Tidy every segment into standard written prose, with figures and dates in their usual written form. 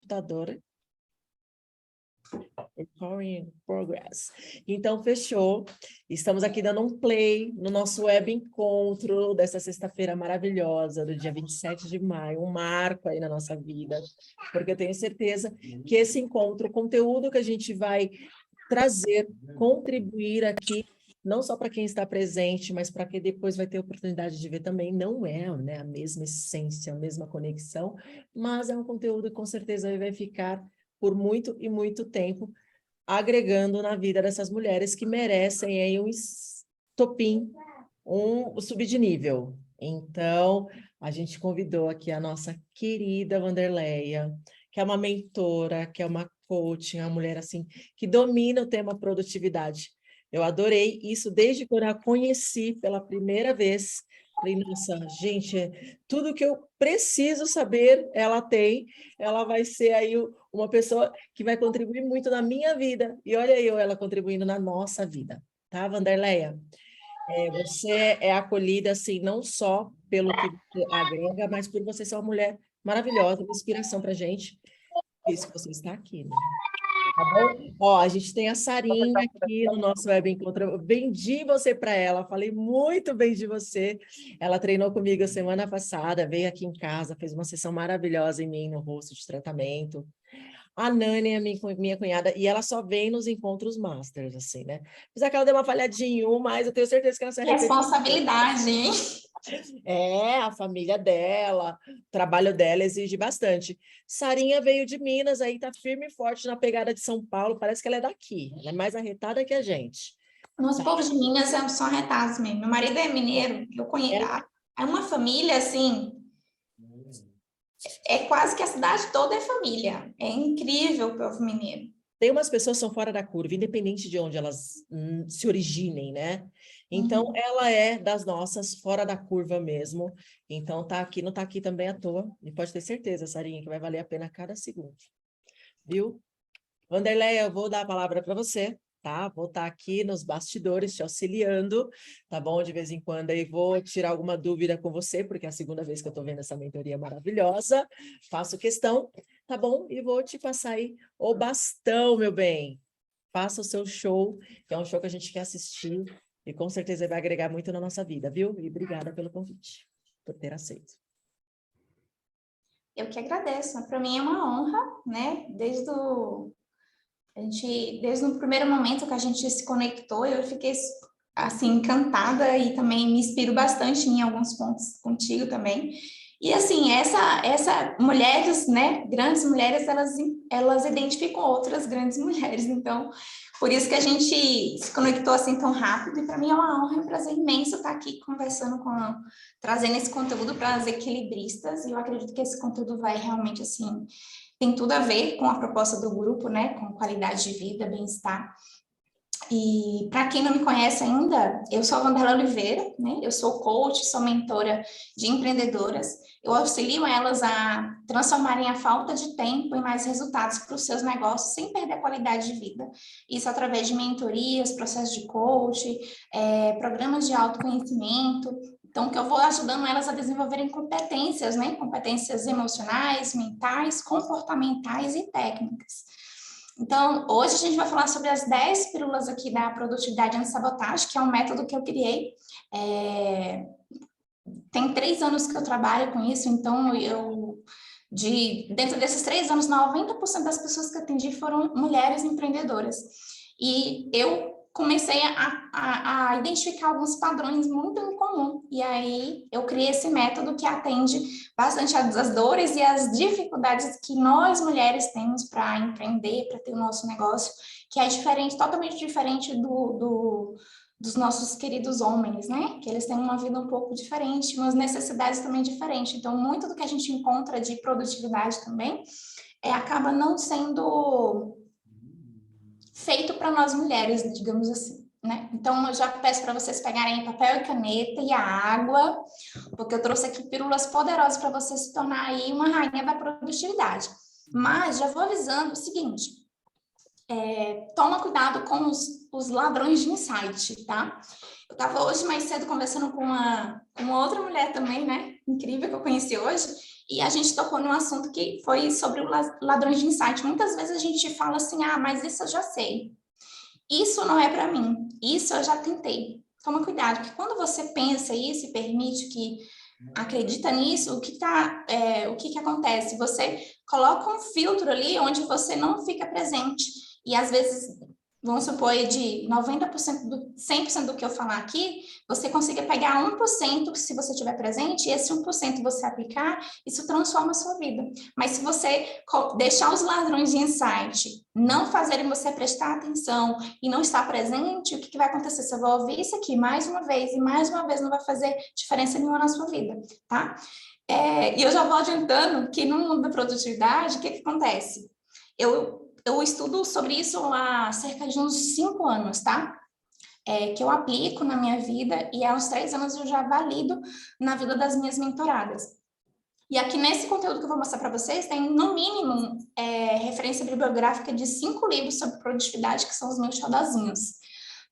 computador. Recording Progress. Então, fechou. Estamos aqui dando um play no nosso web encontro dessa sexta-feira maravilhosa, do dia 27 de maio, um marco aí na nossa vida, porque eu tenho certeza que esse encontro, o conteúdo que a gente vai trazer, contribuir aqui, não só para quem está presente, mas para quem depois vai ter oportunidade de ver também, não é, né, a mesma essência, a mesma conexão, mas é um conteúdo que com certeza vai ficar por muito e muito tempo, agregando na vida dessas mulheres que merecem aí um estopim, um subir de nível. Então, a gente convidou aqui a nossa querida Wanderleia, que é uma mentora, que é uma coaching, uma mulher assim, que domina o tema produtividade. Eu adorei isso desde quando eu a conheci pela primeira vez. Falei, nossa, gente, tudo que eu preciso saber, ela tem. Ela vai ser aí uma pessoa que vai contribuir muito na minha vida. E olha eu, ela contribuindo na nossa vida. Tá, Wanderleia? Você é acolhida, assim, não só pelo que você agrega, mas por você ser uma mulher maravilhosa, uma inspiração para a gente. Por isso que você está aqui, né? Tá bom? Ó, a gente tem a Sarinha aqui no nosso web encontro. Eu vendi você para ela, falei muito bem de você. Ela treinou comigo a semana passada, veio aqui em casa, fez uma sessão maravilhosa em mim no rosto de tratamento. A Nani é minha cunhada, e ela só vem nos encontros masters, assim, né? Apesar que ela deu uma falhadinha em um, mas eu tenho certeza que ela se arrepende. Responsabilidade, hein? A família dela, o trabalho dela exige bastante. Sarinha veio de Minas, aí tá firme e forte na pegada de São Paulo, parece que ela é daqui, ela é mais arretada que a gente. Nos povos de Minas são arretados mesmo. Meu marido é mineiro, eu conheço. É uma família, assim, é quase que a cidade toda é família. É incrível o povo mineiro. Tem umas pessoas que são fora da curva, independente de onde elas se originem, né? Então, ela é das nossas, fora da curva mesmo. Então, tá aqui, não tá aqui também à toa. E pode ter certeza, Sarinha, que vai valer a pena cada segundo. Viu? Wanderleia, eu vou dar a palavra para você, tá? Vou estar aqui nos bastidores te auxiliando, tá bom? De vez em quando aí vou tirar alguma dúvida com você, porque é a segunda vez que eu estou vendo essa mentoria maravilhosa. Faço questão, tá bom? E vou te passar aí o bastão, meu bem. Faça o seu show, que é um show que a gente quer assistir e com certeza vai agregar muito na nossa vida, viu? E obrigada pelo convite, por ter aceito. Eu que agradeço. Para mim é uma honra, né? Desde o primeiro momento que a gente se conectou, eu fiquei assim encantada e também me inspiro bastante em alguns pontos contigo também. E assim, essa mulheres, né, grandes mulheres, elas identificam outras grandes mulheres. Então, por isso que a gente se conectou assim tão rápido. E para mim é uma honra e um prazer imenso estar aqui conversando trazendo esse conteúdo para as equilibristas. E eu acredito que esse conteúdo vai realmente assim tem tudo a ver com a proposta do grupo, né? Com qualidade de vida, bem-estar. E para quem não me conhece ainda, eu sou a Wanderleia Oliveira, né? Eu sou coach, sou mentora de empreendedoras. Eu auxilio elas a transformarem a falta de tempo em mais resultados para os seus negócios, sem perder a qualidade de vida. Isso através de mentorias, processos de coach, programas de autoconhecimento. Então, que eu vou ajudando elas a desenvolverem competências, né? Competências emocionais, mentais, comportamentais e técnicas. Então, hoje a gente vai falar sobre as 10 pílulas aqui da produtividade anti-sabotagem, que é um método que eu criei. Tem 3 anos que eu trabalho com isso, então dentro desses 3 anos, 90% das pessoas que eu atendi foram mulheres empreendedoras. E eu comecei a identificar alguns padrões muito em comum. E aí eu criei esse método que atende bastante as dores e as dificuldades que nós mulheres temos para empreender, para ter o nosso negócio, que é diferente, totalmente diferente dos nossos queridos homens, né? Que eles têm uma vida um pouco diferente, umas necessidades também diferentes. Então, muito do que a gente encontra de produtividade também acaba não sendo feito para nós mulheres, digamos assim, né? Então, eu já peço para vocês pegarem papel e caneta e a água, porque eu trouxe aqui pílulas poderosas para você se tornar aí uma rainha da produtividade. Mas já vou avisando o seguinte, toma cuidado com os ladrões de insight, tá? Eu estava hoje mais cedo conversando com uma outra mulher também, né? Incrível, que eu conheci hoje, E a gente tocou num assunto que foi sobre o ladrões de insight. Muitas vezes a gente fala assim, mas isso eu já sei. Isso não é para mim. Isso eu já tentei. Toma cuidado, porque quando você pensa isso e permite que acredita nisso, o que acontece? Você coloca um filtro ali onde você não fica presente. E às vezes, vamos supor, de 90% 100% do que eu falar aqui, você consiga pegar 1% se você estiver presente, e esse 1% você aplicar, isso transforma a sua vida. Mas se você deixar os ladrões de insight não fazerem você prestar atenção e não estar presente, o que vai acontecer? Você vai ouvir isso aqui mais uma vez e mais uma vez, não vai fazer diferença nenhuma na sua vida, tá? E eu já vou adiantando que no mundo da produtividade, o que acontece? Eu estudo sobre isso há cerca de uns 5 anos, tá? Que eu aplico na minha vida e há uns 3 anos eu já valido na vida das minhas mentoradas. E aqui nesse conteúdo que eu vou mostrar para vocês, tem no mínimo referência bibliográfica de 5 livros sobre produtividade, que são os meus xodozinhos,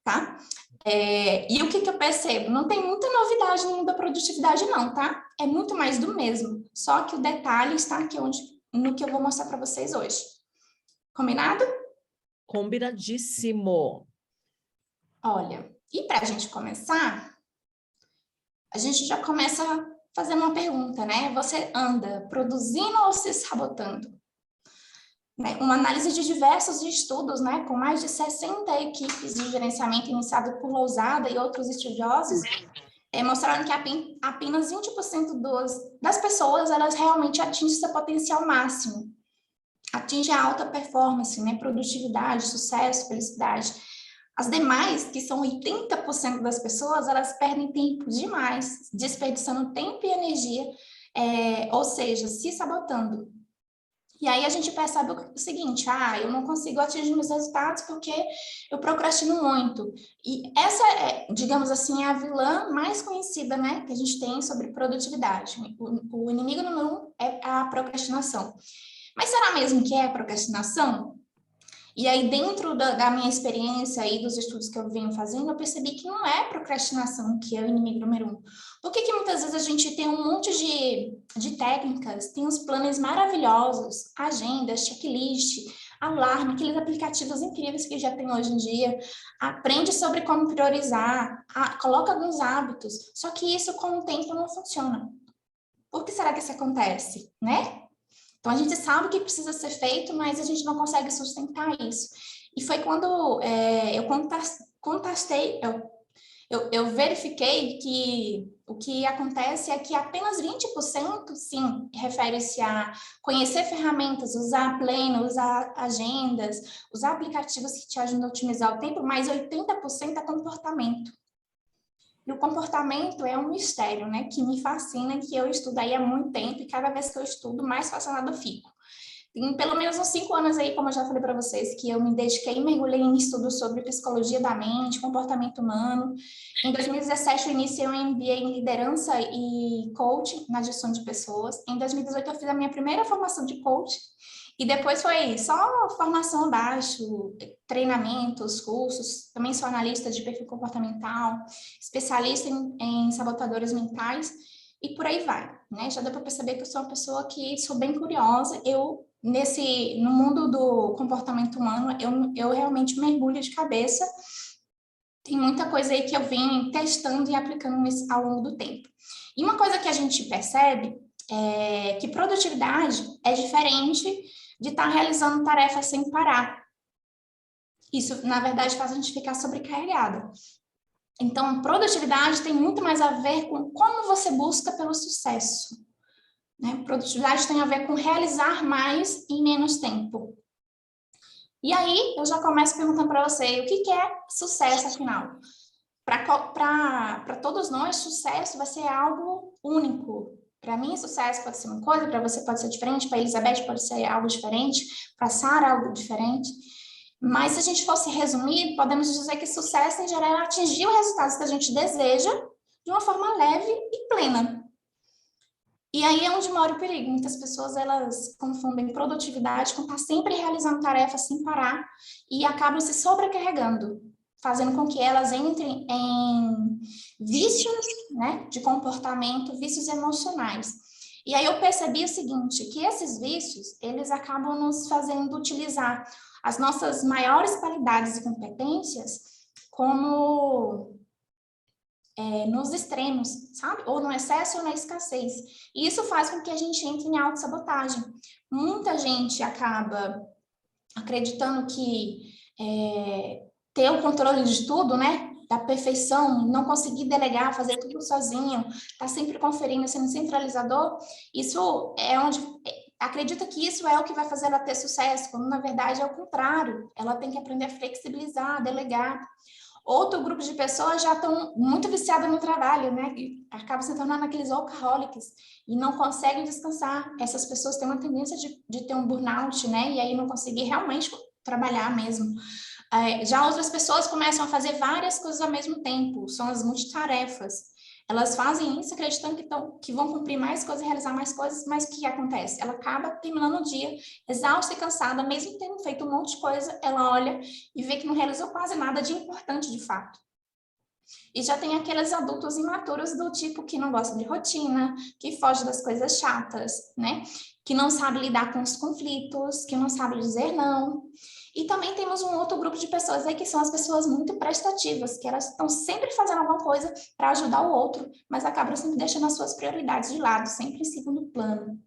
tá? E o que eu percebo? Não tem muita novidade no mundo da produtividade não, tá? É muito mais do mesmo, só que o detalhe está aqui no que eu vou mostrar para vocês hoje. Combinado? Combinadíssimo. Olha, e para a gente começar, a gente já começa fazendo uma pergunta, né? Você anda produzindo ou se sabotando? Né? Uma análise de diversos estudos, né? Com mais de 60 equipes de gerenciamento iniciado por Lousada e outros estudiosos, mostraram que apenas 20% das pessoas elas realmente atingem seu potencial máximo. Atinge a alta performance, né? Produtividade, sucesso, felicidade. As demais, que são 80% das pessoas, elas perdem tempo demais, desperdiçando tempo e energia, ou seja, se sabotando. E aí a gente percebe o seguinte, eu não consigo atingir meus resultados porque eu procrastino muito. E essa digamos assim, a vilã mais conhecida, né, que a gente tem sobre produtividade. O inimigo número 1 é a procrastinação. Mas será mesmo que é a procrastinação? E aí, dentro da minha experiência e dos estudos que eu venho fazendo, eu percebi que não é procrastinação que é o inimigo número 1. Por que muitas vezes a gente tem um monte de técnicas, tem uns planos maravilhosos, agendas, checklist, alarme, aqueles aplicativos incríveis que já tem hoje em dia, aprende sobre como priorizar, coloca alguns hábitos, só que isso com o tempo não funciona. Por que será que isso acontece, né? Então, a gente sabe que precisa ser feito, mas a gente não consegue sustentar isso. E foi quando eu verifiquei que o que acontece é que apenas 20%, sim, refere-se a conhecer ferramentas, usar Pleno, usar agendas, usar aplicativos que te ajudam a otimizar o tempo, mas 80% é comportamento. E o comportamento é um mistério, né, que me fascina, que eu estudo aí há muito tempo, e cada vez que eu estudo, mais fascinada eu fico. Tem pelo menos uns 5 anos aí, como eu já falei para vocês, que eu me dediquei e mergulhei em estudos sobre psicologia da mente, comportamento humano. Em 2017, eu iniciei um MBA em liderança e coaching na gestão de pessoas. Em 2018, eu fiz a minha primeira formação de coaching. E depois foi só formação abaixo, treinamentos, cursos. Também sou analista de perfil comportamental, especialista em sabotadores mentais e por aí vai, né? Já deu para perceber que eu sou uma pessoa que sou bem curiosa. No mundo do comportamento humano, eu realmente mergulho de cabeça. Tem muita coisa aí que eu venho testando e aplicando ao longo do tempo. E uma coisa que a gente percebe é que produtividade é diferente de estar realizando tarefas sem parar. Isso, na verdade, faz a gente ficar sobrecarregada. Então, produtividade tem muito mais a ver com como você busca pelo sucesso. Né? Produtividade tem a ver com realizar mais em menos tempo. E aí, eu já começo perguntando para você, o que é sucesso, afinal? Para todos nós, sucesso vai ser algo único. Para mim, sucesso pode ser uma coisa, para você pode ser diferente, para Elizabeth pode ser algo diferente, para Sara algo diferente. Mas se a gente fosse resumir, podemos dizer que sucesso, em geral, é atingir os resultados que a gente deseja de uma forma leve e plena. E aí é onde mora o perigo. Muitas pessoas, elas confundem produtividade com estar sempre realizando tarefas sem parar e acabam se sobrecarregando, fazendo com que elas entrem em vícios, né, de comportamento, vícios emocionais. E aí eu percebi o seguinte, que esses vícios, eles acabam nos fazendo utilizar as nossas maiores qualidades e competências como nos extremos, sabe? Ou no excesso ou na escassez. E isso faz com que a gente entre em autossabotagem. Muita gente acaba acreditando que ter o controle de tudo, né? Da perfeição, não conseguir delegar, fazer tudo sozinho, tá sempre conferindo, sendo centralizador, isso é onde acredita que isso é o que vai fazer ela ter sucesso, quando na verdade é o contrário. Ela tem que aprender a flexibilizar, delegar. Outro grupo de pessoas já estão muito viciadas no trabalho, né? E acabam se tornando aqueles workaholics e não conseguem descansar. Essas pessoas têm uma tendência de ter um burnout, né? E aí não conseguir realmente trabalhar mesmo. Já outras pessoas começam a fazer várias coisas ao mesmo tempo, são as multitarefas. Elas fazem isso acreditando que vão cumprir mais coisas, realizar mais coisas, mas o que acontece? Ela acaba terminando o dia exausta e cansada, mesmo tendo feito um monte de coisa, ela olha e vê que não realizou quase nada de importante de fato. E já tem aqueles adultos imaturos do tipo que não gosta de rotina, que foge das coisas chatas, né? Que não sabe lidar com os conflitos, que não sabe dizer não. E também temos um outro grupo de pessoas aí que são as pessoas muito prestativas, que elas estão sempre fazendo alguma coisa para ajudar o outro, mas acabam sempre deixando as suas prioridades de lado, sempre em segundo plano.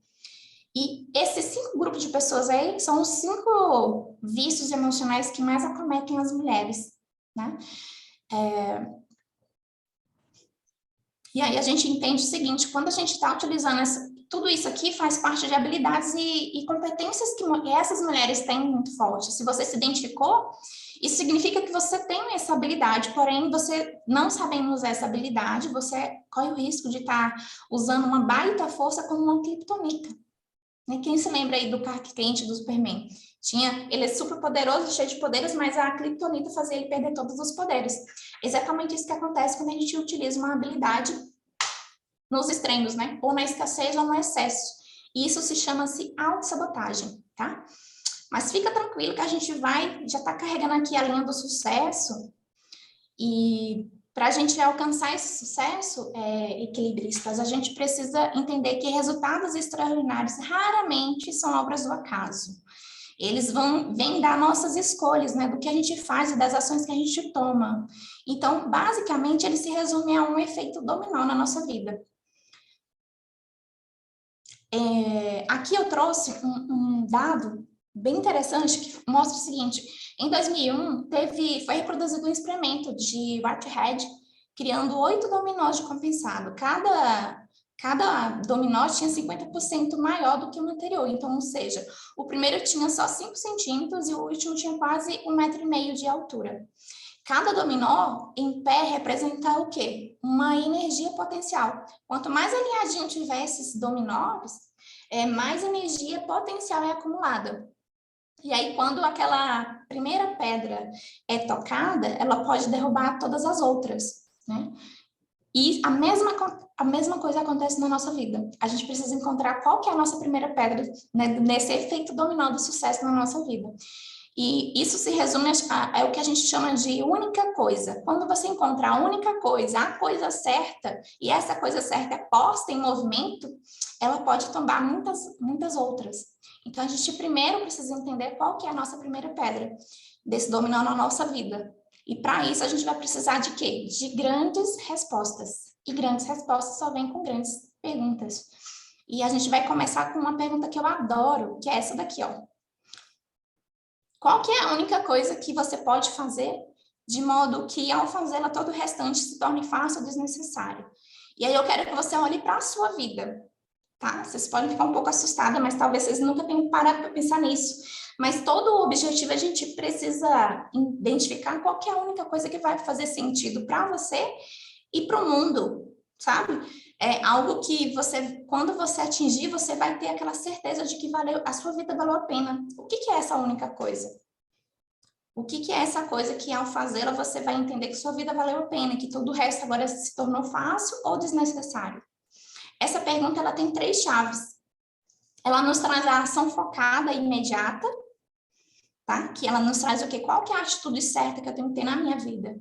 E esses 5 grupos de pessoas aí são os 5 vícios emocionais que mais acometem as mulheres, né? E aí a gente entende o seguinte, quando a gente está utilizando tudo isso aqui faz parte de habilidades e competências que essas mulheres têm muito fortes. Se você se identificou, isso significa que você tem essa habilidade, porém você não sabendo usar essa habilidade, você corre o risco de estar usando uma baita força como uma criptonita. Quem se lembra aí do Clark Kent, do Superman? Ele é super poderoso, cheio de poderes, mas a criptonita fazia ele perder todos os poderes. Exatamente isso que acontece quando a gente utiliza uma habilidade nos extremos, né? Ou na escassez ou no excesso. E isso se chama-se autossabotagem, tá? Mas fica tranquilo que a gente já tá carregando aqui a linha do sucesso e para a gente alcançar esse sucesso, equilibristas, a gente precisa entender que resultados extraordinários raramente são obras do acaso. Eles vêm das nossas escolhas, né, do que a gente faz e das ações que a gente toma. Então, basicamente, ele se resume a um efeito dominó na nossa vida. Aqui eu trouxe um dado bem interessante que mostra o seguinte: em 2001 foi reproduzido um experimento de Whitehead criando 8 dominós de compensado. Cada dominó tinha 50% maior do que o anterior, então, ou seja, o primeiro tinha só 5 centímetros e o último tinha quase 1,5 metro de altura. Cada dominó em pé representa o quê? Uma energia potencial. Quanto mais alinhadinho tiver esses dominós, mais energia potencial é acumulada. E aí, quando aquela primeira pedra é tocada, ela pode derrubar todas as outras, né? E a mesma coisa acontece na nossa vida. A gente precisa encontrar qual que é a nossa primeira pedra, né, nesse efeito dominó do sucesso na nossa vida. E isso se resume a o que a gente chama de única coisa. Quando você encontra a única coisa, a coisa certa, e essa coisa certa é posta em movimento, ela pode tombar muitas outras. Então, a gente primeiro precisa entender qual que é a nossa primeira pedra desse dominó na nossa vida. E para isso, a gente vai precisar de quê? De grandes respostas. E grandes respostas só vêm com grandes perguntas. E a gente vai começar com uma pergunta que eu adoro, que é essa daqui, ó. Qual que é a única coisa que você pode fazer de modo que, ao fazê-la, todo o restante se torne fácil ou desnecessário? E aí eu quero que você olhe para a sua vida, tá? Vocês podem ficar um pouco assustadas, mas talvez vocês nunca tenham parado para pensar nisso. Mas todo o objetivo, a gente precisa identificar qual que é a única coisa que vai fazer sentido para você e para o mundo, sabe? É algo que quando você atingir, você vai ter aquela certeza de que a sua vida valeu a pena. O que é essa única coisa? O que é essa coisa que, ao fazê-la, você vai entender que sua vida valeu a pena, que todo o resto agora se tornou fácil ou desnecessário? Essa pergunta, ela tem 3 chaves. Ela nos traz a ação focada e imediata, tá? Que ela nos traz o quê? Qual que é a atitude certa que eu tenho que ter na minha vida?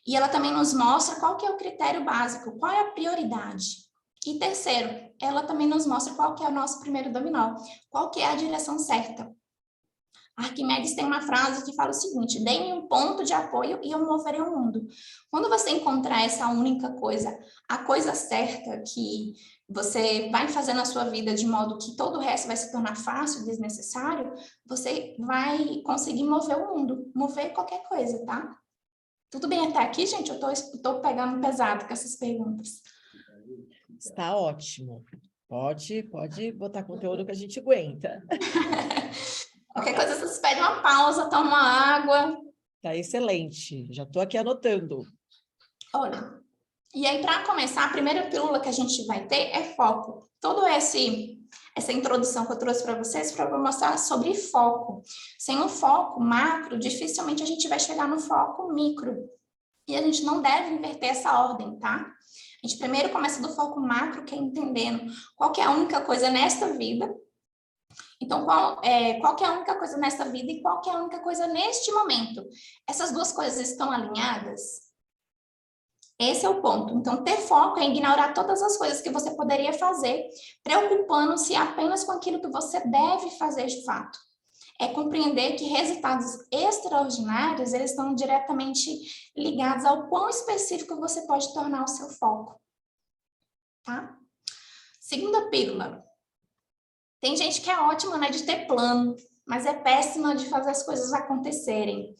E ela também nos mostra qual que é o critério básico, qual é a prioridade. E terceiro, ela também nos mostra qual que é o nosso primeiro dominó, qual que é a direção certa. Arquimedes tem uma frase que fala o seguinte: dê-me um ponto de apoio e eu moverei o mundo. Quando você encontrar essa única coisa, a coisa certa que você vai fazer na sua vida de modo que todo o resto vai se tornar fácil, desnecessário, você vai conseguir mover o mundo, mover qualquer coisa, tá? Tudo bem até aqui, gente? Eu tô pegando pesado com essas perguntas. Está ótimo. Pode botar conteúdo que a gente aguenta. Qualquer coisa, vocês pedem uma pausa, tomam uma água. Tá excelente. Já estou aqui anotando. Olha, e aí para começar, a primeira pílula que a gente vai ter é foco. Toda essa introdução que eu trouxe para vocês para mostrar sobre foco. Sem um foco macro, dificilmente a gente vai chegar no foco micro. E a gente não deve inverter essa ordem, tá? A gente primeiro começa do foco macro, que é entendendo qual que é a única coisa nesta vida. Então, qual que é a única coisa nesta vida e qual que é a única coisa neste momento? Essas duas coisas estão alinhadas? Esse é o ponto. Então, ter foco é ignorar todas as coisas que você poderia fazer, preocupando-se apenas com aquilo que você deve fazer de fato. É compreender que resultados extraordinários, eles estão diretamente ligados ao quão específico você pode tornar o seu foco. Tá? Segunda pílula. Tem gente que é ótima, né, de ter plano, mas é péssima de fazer as coisas acontecerem.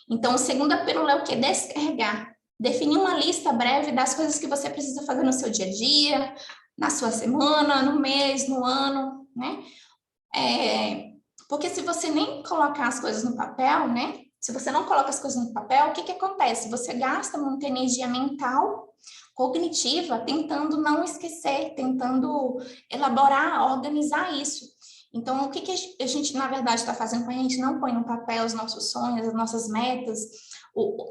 Então, a segunda pílula é o quê? Descarregar. Definir uma lista breve das coisas que você precisa fazer no seu dia a dia, na sua semana, no mês, no ano, né? Porque se você nem colocar as coisas no papel, né? Se você não coloca as coisas no papel, o que acontece? Você gasta muita energia mental, cognitiva, tentando não esquecer, tentando elaborar, organizar isso. Então, o que a gente, na verdade, está fazendo quando a gente não põe no papel os nossos sonhos, as nossas metas,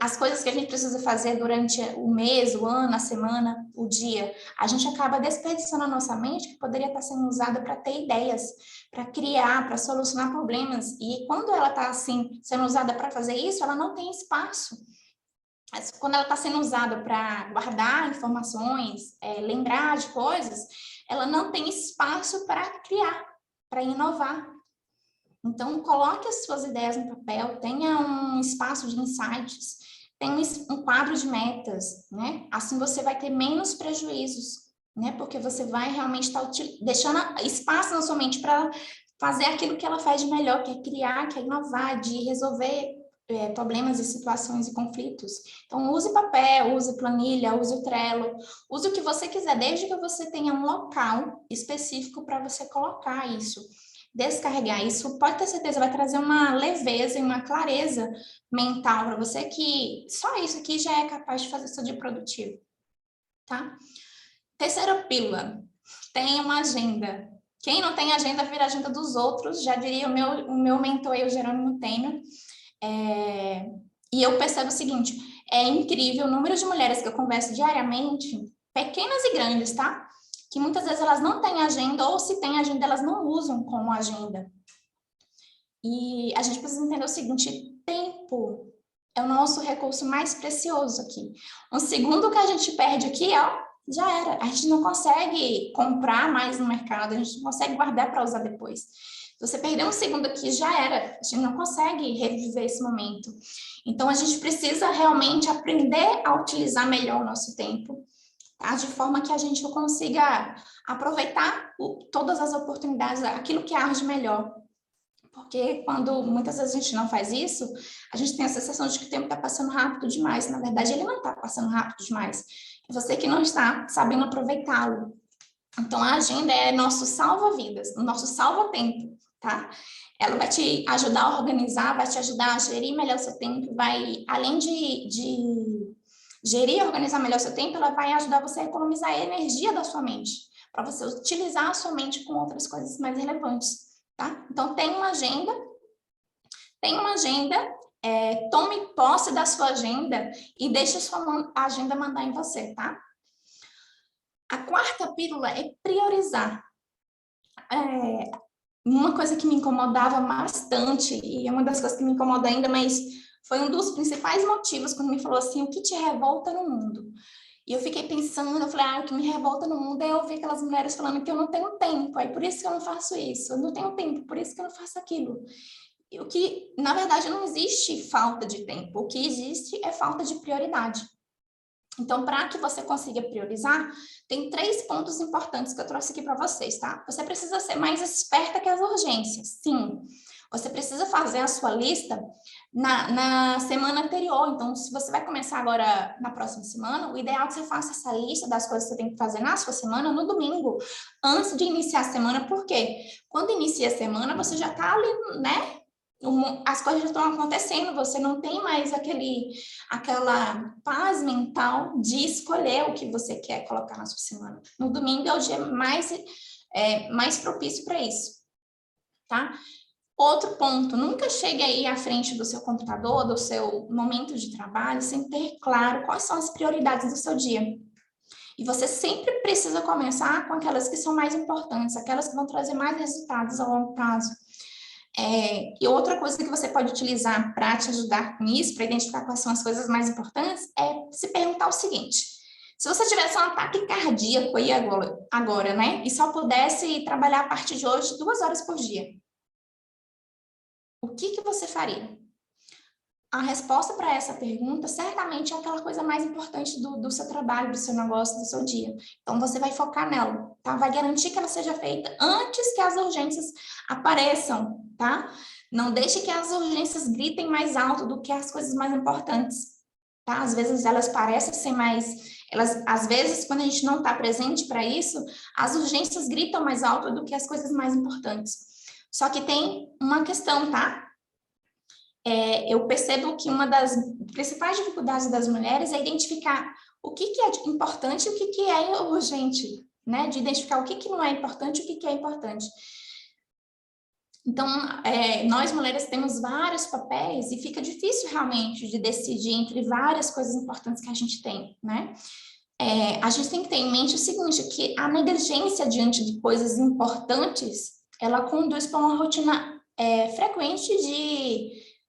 as coisas que a gente precisa fazer durante o mês, o ano, a semana, o dia? A gente acaba desperdiçando a nossa mente, que poderia estar sendo usada para ter ideias, para criar, para solucionar problemas. E quando ela está, assim, sendo usada para fazer isso, ela não tem espaço. Mas quando ela está sendo usada para guardar informações, lembrar de coisas, ela não tem espaço para criar, para inovar. Então, coloque as suas ideias no papel, tenha um espaço de insights, tenha um quadro de metas, né? Assim você vai ter menos prejuízos, né? Porque você vai realmente estar deixando espaço na sua mente para fazer aquilo que ela faz de melhor, que é criar, que é inovar, de resolver problemas e situações e conflitos. Então, use papel, use planilha, use o Trello, use o que você quiser, desde que você tenha um local específico para você colocar isso. Descarregar isso, pode ter certeza, vai trazer uma leveza e uma clareza mental para você, que só isso aqui já é capaz de fazer seu dia produtivo, tá? Terceira pílula, tenha uma agenda. Quem não tem agenda, vira a agenda dos outros, já diria o meu mentor, o Jerônimo Tenno. E eu percebo o seguinte, é incrível o número de mulheres que eu converso diariamente, pequenas e grandes, tá? Que muitas vezes elas não têm agenda, ou se têm agenda, elas não usam como agenda. E a gente precisa entender o seguinte, tempo é o nosso recurso mais precioso aqui. Um segundo que a gente perde aqui, ó, já era. A gente não consegue comprar mais no mercado, a gente não consegue guardar para usar depois. Se você perder um segundo aqui, já era. A gente não consegue reviver esse momento. Então, a gente precisa realmente aprender a utilizar melhor o nosso tempo, tá? De forma que a gente consiga aproveitar todas as oportunidades, aquilo que há de melhor. Porque quando muitas vezes a gente não faz isso, a gente tem a sensação de que o tempo está passando rápido demais. Na verdade, ele não está passando rápido demais. É você que não está sabendo aproveitá-lo. Então, a agenda é nosso salva-vidas, nosso salva-tempo, tá? Ela vai te ajudar a organizar, vai te ajudar a gerir melhor o seu tempo, vai, além de gerir e organizar melhor o seu tempo, ela vai ajudar você a economizar a energia da sua mente, para você utilizar a sua mente com outras coisas mais relevantes, tá? Então, tem uma agenda, tome posse da sua agenda e deixe a sua agenda mandar em você, tá? A quarta pílula é priorizar. Uma coisa que me incomodava bastante, e é uma das coisas que me incomoda ainda, mas foi um dos principais motivos quando me falou assim, o que te revolta no mundo? E eu fiquei pensando, eu falei, o que me revolta no mundo é eu ver aquelas mulheres falando que eu não tenho tempo, aí por isso que eu não faço isso, eu não tenho tempo, por isso que eu não faço aquilo. E o que, na verdade, não existe falta de tempo, o que existe é falta de prioridade. Então, para que você consiga priorizar, tem 3 pontos importantes que eu trouxe aqui para vocês, tá? Você precisa ser mais esperta que as urgências, sim. Você precisa fazer a sua lista na semana anterior. Então, se você vai começar agora na próxima semana, o ideal é que você faça essa lista das coisas que você tem que fazer na sua semana no domingo, antes de iniciar a semana. Por quê? Quando inicia a semana, você já está ali, né? As coisas já estão acontecendo, você não tem mais aquela paz mental de escolher o que você quer colocar na sua semana. No domingo é o dia mais propício para isso, tá? Outro ponto, nunca chegue aí à frente do seu computador, do seu momento de trabalho, sem ter claro quais são as prioridades do seu dia. E você sempre precisa começar com aquelas que são mais importantes, aquelas que vão trazer mais resultados a longo prazo. E outra coisa que você pode utilizar para te ajudar com isso, para identificar quais são as coisas mais importantes, é se perguntar o seguinte: se você tivesse um ataque cardíaco aí agora, né, e só pudesse trabalhar a partir de hoje 2 horas por dia, o que você faria? A resposta para essa pergunta certamente é aquela coisa mais importante do seu trabalho, do seu negócio, do seu dia. Então, você vai focar nela, tá? Vai garantir que ela seja feita antes que as urgências apareçam, tá? Não deixe que as urgências gritem mais alto do que as coisas mais importantes, tá? Às vezes elas parecem ser às vezes, quando a gente não está presente para isso, as urgências gritam mais alto do que as coisas mais importantes. Só que tem uma questão, tá? Eu percebo que uma das principais dificuldades das mulheres é identificar o que é importante e o que é urgente, né? De identificar o que não é importante e o que é importante. Então, nós mulheres temos vários papéis e fica difícil realmente de decidir entre várias coisas importantes que a gente tem, né? A gente tem que ter em mente o seguinte, que a negligência diante de coisas importantes, ela conduz para uma rotina frequente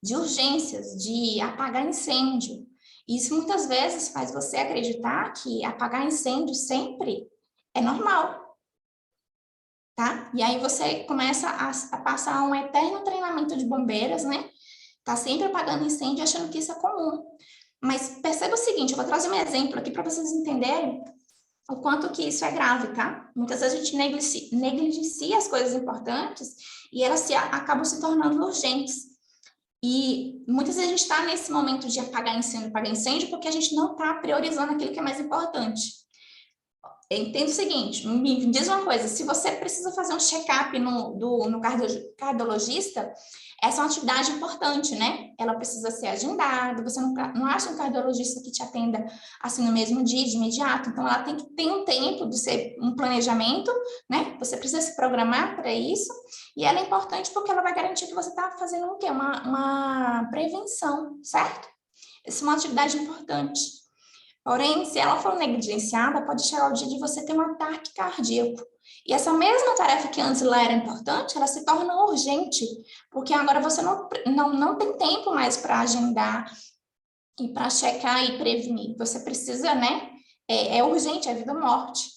de urgências, de apagar incêndio. Isso muitas vezes faz você acreditar que apagar incêndio sempre é normal, tá? E aí você começa a passar um eterno treinamento de bombeiras, né? Tá sempre apagando incêndio achando que isso é comum. Mas perceba o seguinte, eu vou trazer um exemplo aqui para vocês entenderem o quanto que isso é grave, tá? Muitas vezes a gente negligencia as coisas importantes e elas acabam se tornando urgentes. E muitas vezes a gente está nesse momento de apagar incêndio, porque a gente não está priorizando aquilo que é mais importante. Entenda o seguinte, me diz uma coisa, se você precisa fazer um check-up no cardiologista, essa é uma atividade importante, né? Ela precisa ser agendada, você não acha um cardiologista que te atenda assim no mesmo dia, de imediato, então ela tem que ter um tempo de ser um planejamento, né? Você precisa se programar para isso, e ela é importante porque ela vai garantir que você está fazendo o quê? Uma prevenção, certo? Essa é uma atividade importante. Porém, se ela for negligenciada, pode chegar o dia de você ter um ataque cardíaco. E essa mesma tarefa que antes lá era importante, ela se torna urgente, porque agora você não tem tempo mais para agendar e para checar e prevenir. Você precisa, né? É urgente, é vida ou morte.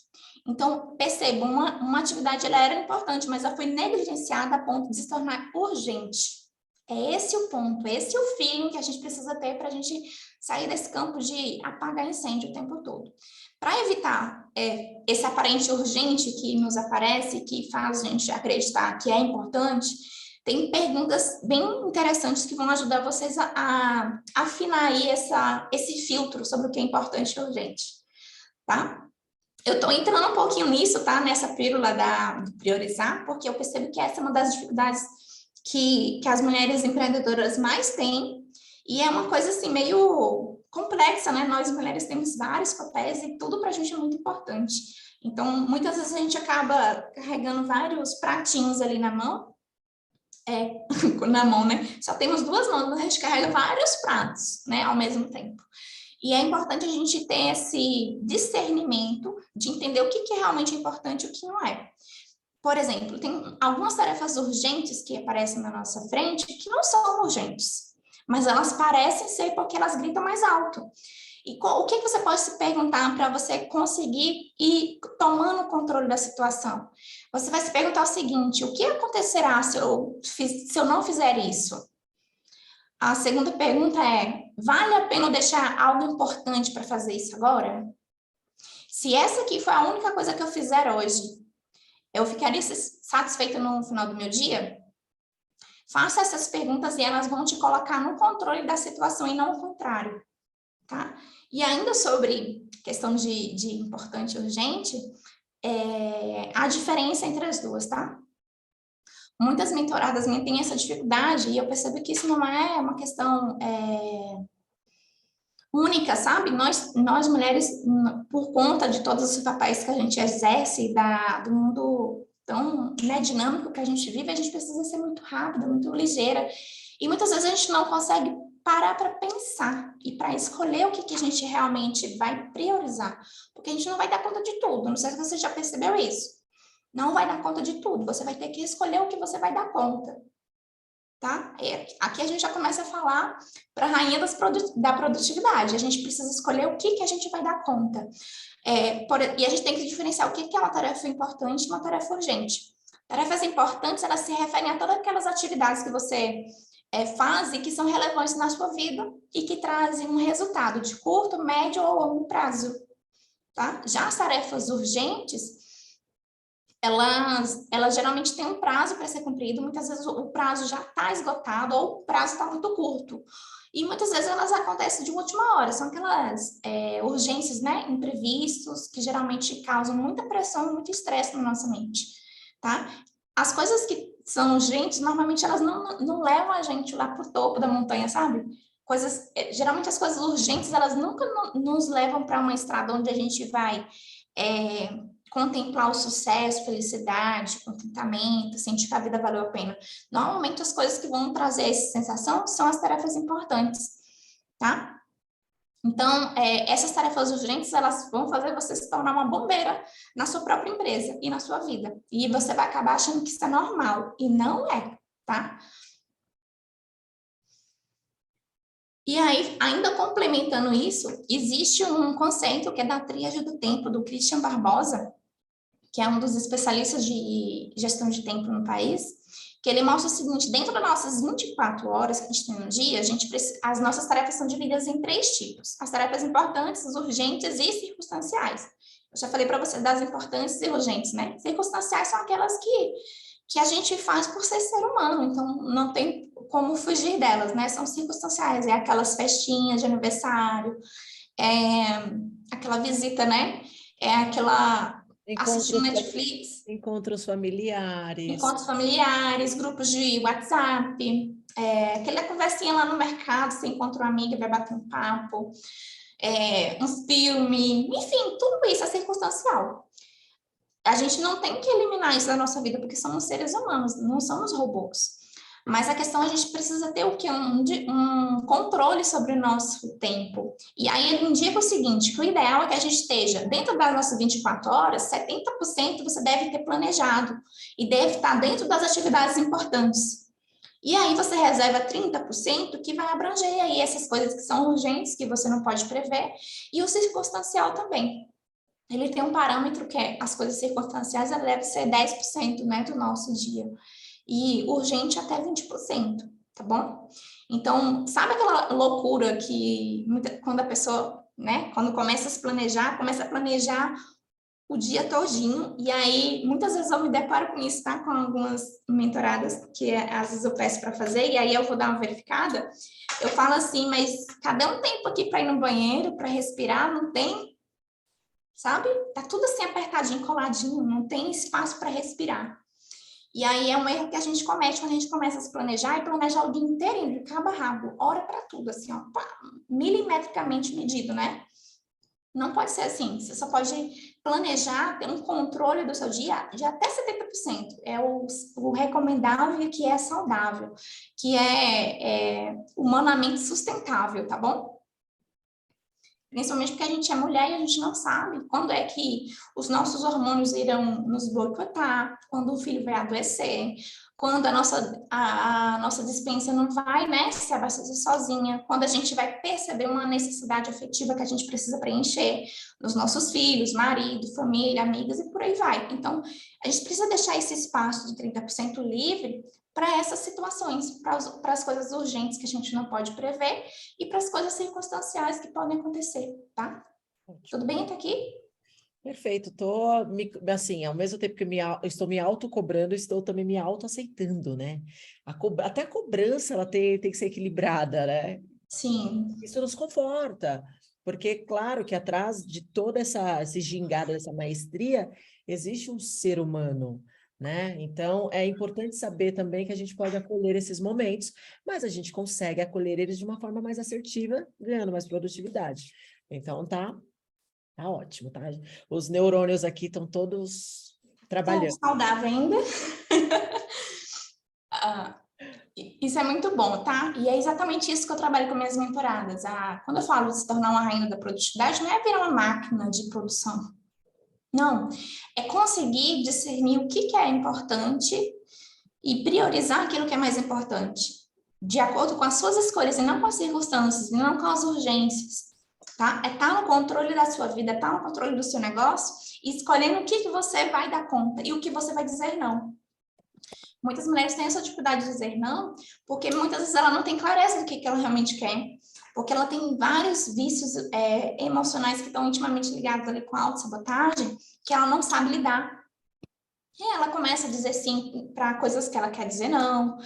Então, perceba, uma atividade ela era importante, mas ela foi negligenciada a ponto de se tornar urgente. É esse o ponto, esse é o feeling que a gente precisa ter para a gente sair desse campo de apagar incêndio o tempo todo. Para evitar esse aparente urgente que nos aparece, que faz a gente acreditar que é importante, tem perguntas bem interessantes que vão ajudar vocês a afinar aí esse filtro sobre o que é importante e urgente, tá? Eu estou entrando um pouquinho nisso, tá? Nessa pílula de priorizar, porque eu percebo que essa é uma das dificuldades que as mulheres empreendedoras mais têm, e é uma coisa assim meio complexa, né? Nós mulheres temos vários papéis e tudo para a gente é muito importante. Então, muitas vezes a gente acaba carregando vários pratinhos ali na mão, né? Só temos 2 mãos, mas a gente carrega vários pratos, né? Ao mesmo tempo. E é importante a gente ter esse discernimento de entender o que é realmente importante e o que não é. Por exemplo, tem algumas tarefas urgentes que aparecem na nossa frente que não são urgentes, mas elas parecem ser porque elas gritam mais alto. E o que você pode se perguntar para você conseguir ir tomando o controle da situação? Você vai se perguntar o seguinte: o que acontecerá se eu não fizer isso? A segunda pergunta é: vale a pena deixar algo importante para fazer isso agora? Se essa aqui foi a única coisa que eu fizer hoje, eu ficaria satisfeita no final do meu dia? Faça essas perguntas e elas vão te colocar no controle da situação e não o contrário, tá? E ainda sobre questão de importante e urgente, a diferença entre as duas, tá? Muitas mentoradas minhas têm essa dificuldade e eu percebo que isso não é uma questão única, sabe? Nós mulheres, por conta de todos os papéis que a gente exerce do mundo tão, né, dinâmico que a gente vive, a gente precisa ser muito rápida, muito ligeira. E muitas vezes a gente não consegue parar para pensar e para escolher o que a gente realmente vai priorizar. Porque a gente não vai dar conta de tudo. Não sei se você já percebeu isso. Não vai dar conta de tudo. Você vai ter que escolher o que você vai dar conta. Tá? Aqui a gente já começa a falar para a rainha da produtividade. A gente precisa escolher o que a gente vai dar conta. E a gente tem que diferenciar o que é uma tarefa importante e uma tarefa urgente. Tarefas importantes, elas se referem a todas aquelas atividades que você faz e que são relevantes na sua vida e que trazem um resultado de curto, médio ou longo prazo. Tá? Já as tarefas urgentes, elas geralmente têm um prazo para ser cumprido, muitas vezes o prazo já está esgotado ou o prazo está muito curto. E muitas vezes elas acontecem de última hora, são aquelas urgências, né, imprevistos, que geralmente causam muita pressão e muito estresse na nossa mente, tá? As coisas que são urgentes, normalmente elas não levam a gente lá para o topo da montanha, sabe? Geralmente as coisas urgentes, elas nunca nos levam para uma estrada onde a gente vai contemplar o sucesso, felicidade, contentamento, sentir que a vida valeu a pena. Normalmente as coisas que vão trazer essa sensação são as tarefas importantes, tá? Então, essas tarefas urgentes, elas vão fazer você se tornar uma bombeira na sua própria empresa e na sua vida. E você vai acabar achando que isso é normal, e não é, tá? E aí, ainda complementando isso, existe um conceito que é da tríade do tempo, do Christian Barbosa, que é um dos especialistas de gestão de tempo no país, que ele mostra o seguinte: dentro das nossas 24 horas que a gente tem no dia, as nossas tarefas são divididas em 3 tipos. As tarefas importantes, as urgentes e circunstanciais. Eu já falei para você das importantes e urgentes, né? Circunstanciais são aquelas que a gente faz por ser ser humano, então não tem como fugir delas, né? São circunstanciais, aquelas festinhas de aniversário, aquela visita, né? Assistindo Netflix. Encontros familiares. Encontros familiares, grupos de WhatsApp, aquela conversinha lá no mercado, você encontra uma amiga, vai bater um papo, um filme, enfim, tudo isso é circunstancial. A gente não tem que eliminar isso da nossa vida, porque somos seres humanos, não somos robôs. Mas a questão, a gente precisa ter o quê? Um controle sobre o nosso tempo. E aí ele indica o seguinte, que o ideal é que a gente esteja dentro das nossas 24 horas, 70% você deve ter planejado e deve estar dentro das atividades importantes. E aí você reserva 30% que vai abranger aí essas coisas que são urgentes, que você não pode prever, e o circunstancial também. Ele tem um parâmetro que as coisas circunstanciais devem ser 10%, né, do nosso dia. E urgente até 20%, tá bom? Então, sabe aquela loucura que quando a pessoa, né, quando começa a planejar o dia todinho, e aí muitas vezes eu me deparo com isso, tá? Com algumas mentoradas que às vezes eu peço para fazer, e aí eu vou dar uma verificada, eu falo assim, mas cadê um tempo aqui para ir no banheiro, para respirar? Não tem, sabe? Tá tudo assim apertadinho, coladinho, não tem espaço para respirar. E aí é um erro que a gente comete quando a gente começa a se planejar e planejar o dia inteirinho, de cabo a rabo, hora para tudo, assim, ó, milimetricamente medido, né? Não pode ser assim. Você só pode planejar, ter um controle do seu dia de até 70%. É o recomendável e que é saudável, que é humanamente sustentável, tá bom? Principalmente porque a gente é mulher e a gente não sabe quando é que os nossos hormônios irão nos boicotar, quando o filho vai adoecer, quando a nossa despensa não vai, né, se abastecer sozinha, quando a gente vai perceber uma necessidade afetiva que a gente precisa preencher nos nossos filhos, marido, família, amigas e por aí vai. Então, a gente precisa deixar esse espaço de 30% livre para essas situações, para as coisas urgentes que a gente não pode prever e para as coisas circunstanciais que podem acontecer, tá? Tudo bem até aqui? Perfeito, assim, ao mesmo tempo que estou me autocobrando, estou também me autoaceitando, né? Até a cobrança, ela tem que ser equilibrada, né? Sim. Isso nos conforta, porque, claro, que atrás de toda esse gingado, dessa maestria, existe um ser humano, né? Então, é importante saber também que a gente pode acolher esses momentos, mas a gente consegue acolher eles de uma forma mais assertiva, ganhando mais produtividade. Então, tá ótimo, tá? Os neurônios aqui estão todos Tô trabalhando. saudável ainda. Isso é muito bom, tá? E é exatamente isso que eu trabalho com minhas mentoradas. Quando eu falo de se tornar uma rainha da produtividade, não é virar uma máquina de produção. Não, é conseguir discernir o que é importante e priorizar aquilo que é mais importante, de acordo com as suas escolhas e não com as circunstâncias, e não com as urgências, tá? É estar no controle da sua vida, estar no controle do seu negócio e escolhendo o que você vai dar conta e o que você vai dizer não. Muitas mulheres têm essa dificuldade de dizer não, porque muitas vezes ela não tem clareza do que ela realmente quer, porque ela tem vários vícios emocionais que estão intimamente ligados ali com a autossabotagem, que ela não sabe lidar. E ela começa a dizer sim para coisas que ela quer dizer não,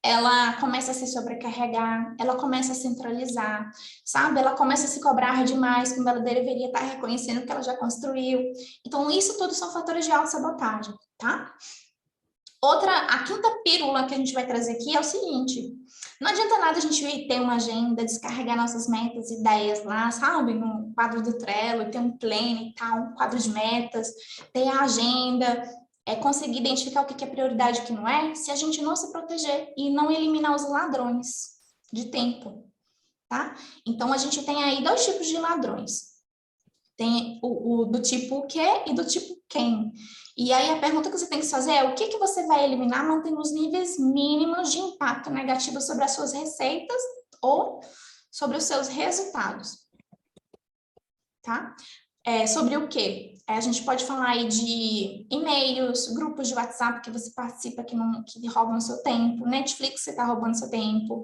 ela começa a se sobrecarregar, ela começa a centralizar, sabe? Ela começa a se cobrar demais quando ela deveria estar reconhecendo o que ela já construiu. Então, isso tudo são fatores de autossabotagem, tá? A quinta pílula que a gente vai trazer aqui é o seguinte: não adianta nada a gente ter uma agenda, descarregar nossas metas, ideias lá, sabe? No quadro do Trello, ter um planner e tal, um quadro de metas, ter a agenda, conseguir identificar o que é prioridade e o que não é, se a gente não se proteger e não eliminar os ladrões de tempo, tá? Então, a gente tem aí dois tipos de ladrões. Tem o do tipo o quê e do tipo quem. E aí a pergunta que você tem que fazer é o que você vai eliminar mantendo os níveis mínimos de impacto negativo sobre as suas receitas ou sobre os seus resultados, tá? Sobre o quê? A gente pode falar aí de e-mails, grupos de WhatsApp que você participa que roubam seu tempo, Netflix que está roubando seu tempo,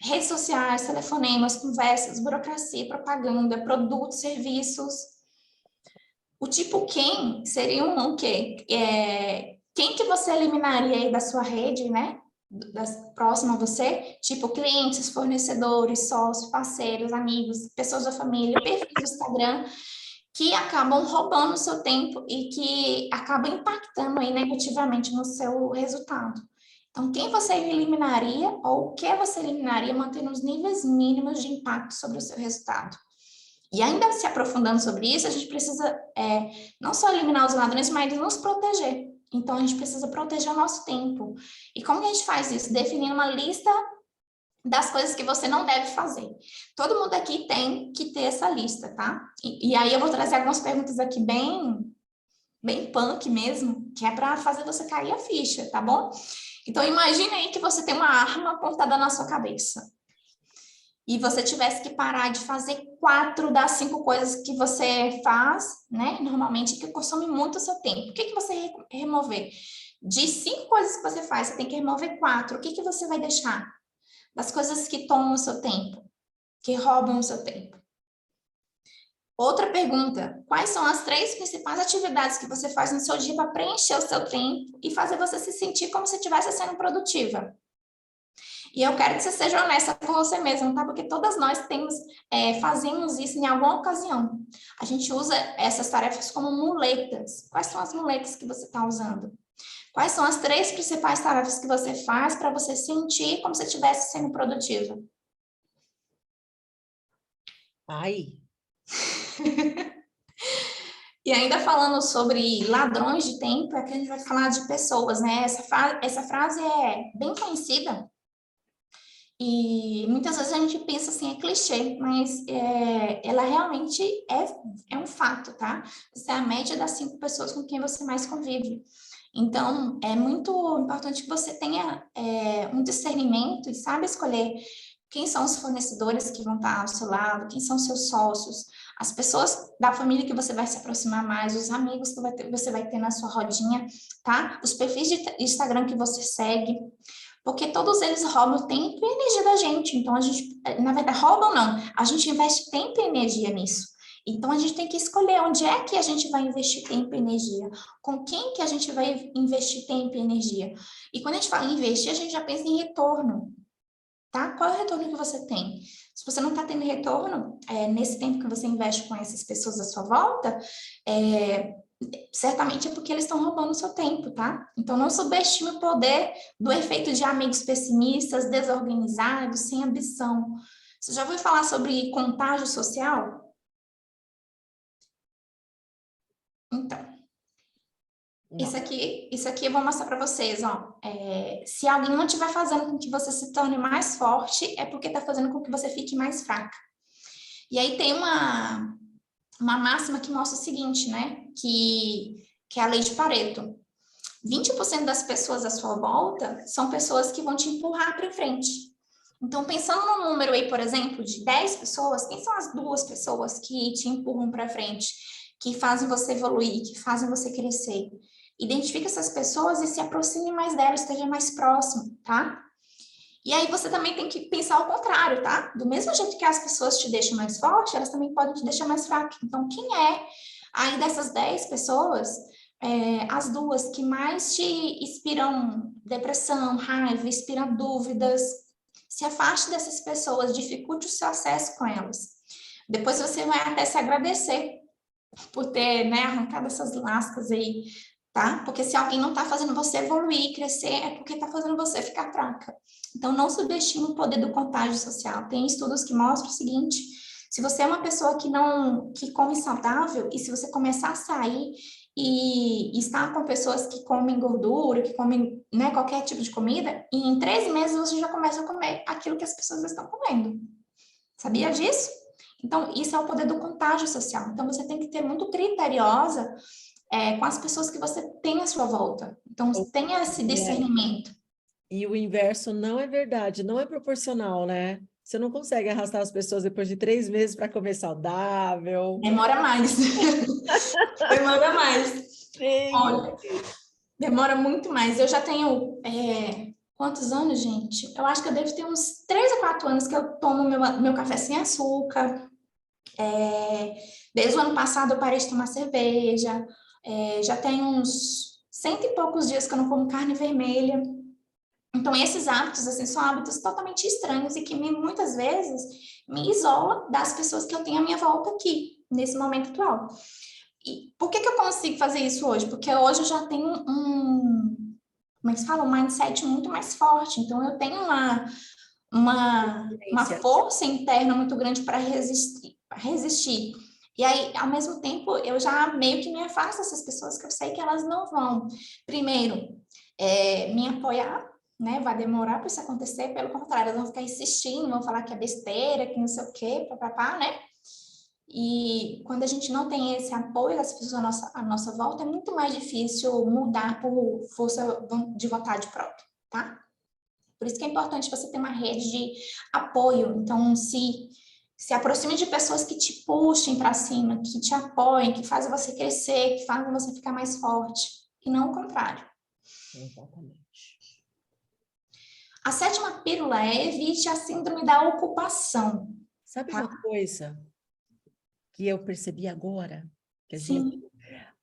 redes sociais, telefonemas, conversas, burocracia, propaganda, produtos, serviços. O tipo quem seria o quê? Quem que você eliminaria aí da sua rede, né? Próximo a você, tipo clientes, fornecedores, sócios, parceiros, amigos, pessoas da família, perfis do Instagram, que acabam roubando o seu tempo e que acabam impactando aí negativamente no seu resultado. Então, quem você eliminaria ou o que você eliminaria mantendo os níveis mínimos de impacto sobre o seu resultado? E ainda se aprofundando sobre isso, a gente precisa não só eliminar os ladrões, mas nos proteger. Então, a gente precisa proteger o nosso tempo. E como que a gente faz isso? Definindo uma lista das coisas que você não deve fazer. Todo mundo aqui tem que ter essa lista, tá? E aí eu vou trazer algumas perguntas aqui bem punk mesmo, que é para fazer você cair a ficha, tá bom? Então, imagine aí que você tem uma arma apontada na sua cabeça. E você tivesse que parar de fazer 4 das 5 coisas que você faz, né, normalmente, que consome muito o seu tempo. O que você remover? De 5 coisas que você faz, você tem que remover 4. O que você vai deixar? Das coisas que tomam o seu tempo, que roubam o seu tempo. Outra pergunta: quais são as 3 principais atividades que você faz no seu dia para preencher o seu tempo e fazer você se sentir como se estivesse sendo produtiva? E eu quero que você seja honesta com você mesma, tá? Porque todas nós fazemos isso em alguma ocasião. A gente usa essas tarefas como muletas. Quais são as muletas que você está usando? Quais são as 3 principais tarefas que você faz para você sentir como se estivesse sendo produtiva? Ai. E ainda falando sobre ladrões de tempo, é que a gente vai falar de pessoas, né? Essa frase é bem conhecida. E muitas vezes a gente pensa assim, é clichê, mas ela realmente é um fato, tá? Você é a média das 5 pessoas com quem você mais convive. Então, é muito importante que você tenha um discernimento e saiba escolher quem são os fornecedores que vão estar ao seu lado, quem são os seus sócios, as pessoas da família que você vai se aproximar mais, os amigos que você vai ter na sua rodinha, tá? Os perfis de Instagram que você segue, porque todos eles roubam tempo e energia da gente. Então, a gente, na verdade, roubam não, a gente investe tempo e energia nisso. Então, a gente tem que escolher onde é que a gente vai investir tempo e energia, com quem que a gente vai investir tempo e energia. E quando a gente fala em investir, a gente já pensa em retorno, tá? Qual é o retorno que você tem? Se você não está tendo retorno, nesse tempo que você investe com essas pessoas à sua volta, certamente é porque eles estão roubando o seu tempo, tá? Então, não subestime o poder do efeito de amigos pessimistas, desorganizados, sem ambição. Você já ouviu falar sobre contágio social? Então, Não. isso aqui eu vou mostrar para vocês, ó. Se alguém não estiver fazendo com que você se torne mais forte, é porque está fazendo com que você fique mais fraca. E aí tem uma máxima que mostra o seguinte, né? Que é a lei de Pareto. 20% das pessoas à sua volta são pessoas que vão te empurrar para frente. Então, pensando no número aí, por exemplo, de 10 pessoas, quem são as 2 pessoas que te empurram para frente, que fazem você evoluir, que fazem você crescer? Identifique essas pessoas e se aproxime mais delas, esteja mais próximo, tá? E aí você também tem que pensar ao contrário, tá? Do mesmo jeito que as pessoas te deixam mais forte, elas também podem te deixar mais fraca. Então, quem é aí dessas 10 pessoas, as 2 que mais te inspiram depressão, raiva, inspiram dúvidas? Se afaste dessas pessoas, dificulte o seu acesso com elas. Depois você vai até se agradecer por ter, né, arrancado essas lascas aí, tá? Porque se alguém não tá fazendo você evoluir, crescer, é porque tá fazendo você ficar fraca. Então, não subestime o poder do contágio social. Tem estudos que mostram o seguinte: se você é uma pessoa que come saudável, e se você começar a sair e estar com pessoas que comem gordura, que comem, né, qualquer tipo de comida, e em 3 meses você já começa a comer aquilo que as pessoas estão comendo. Sabia disso? Então, isso é o poder do contágio social. Então, você tem que ter muito criteriosa com as pessoas que você tem à sua volta. Então, tenha esse discernimento. E o inverso não é verdade, não é proporcional, né? Você não consegue arrastar as pessoas depois de 3 meses para comer saudável. Demora mais. Demora mais. Sim. Olha, demora muito mais. Eu já tenho quantos anos, gente? Eu acho que eu devo ter uns 3 a 4 anos que eu tomo meu café sem açúcar. Desde o ano passado eu parei de tomar cerveja. Já tem uns 100 e poucos dias que eu não como carne vermelha. Então, esses hábitos, assim, são hábitos totalmente estranhos e que muitas vezes me isola das pessoas que eu tenho à minha volta aqui, nesse momento atual. E por que eu consigo fazer isso hoje? Porque hoje eu já tenho como é que se fala? Um mindset muito mais forte. Então, eu tenho uma força interna muito grande para resistir. E aí, ao mesmo tempo, eu já meio que me afasto dessas pessoas que eu sei que elas não vão, primeiro, me apoiar, né? Vai demorar para isso acontecer, pelo contrário, elas vão ficar insistindo, vão falar que é besteira, que não sei o quê, papapá, né? E quando a gente não tem esse apoio das pessoas à nossa volta, é muito mais difícil mudar por força de vontade própria, tá? Por isso que é importante você ter uma rede de apoio. Então, se aproxime de pessoas que te puxem para cima, que te apoiem, que fazem você crescer, que fazem você ficar mais forte, e não o contrário. Exatamente. A 7ª pílula é evite a síndrome da ocupação. Sabe Tá? uma coisa que eu percebi agora? Que Sim.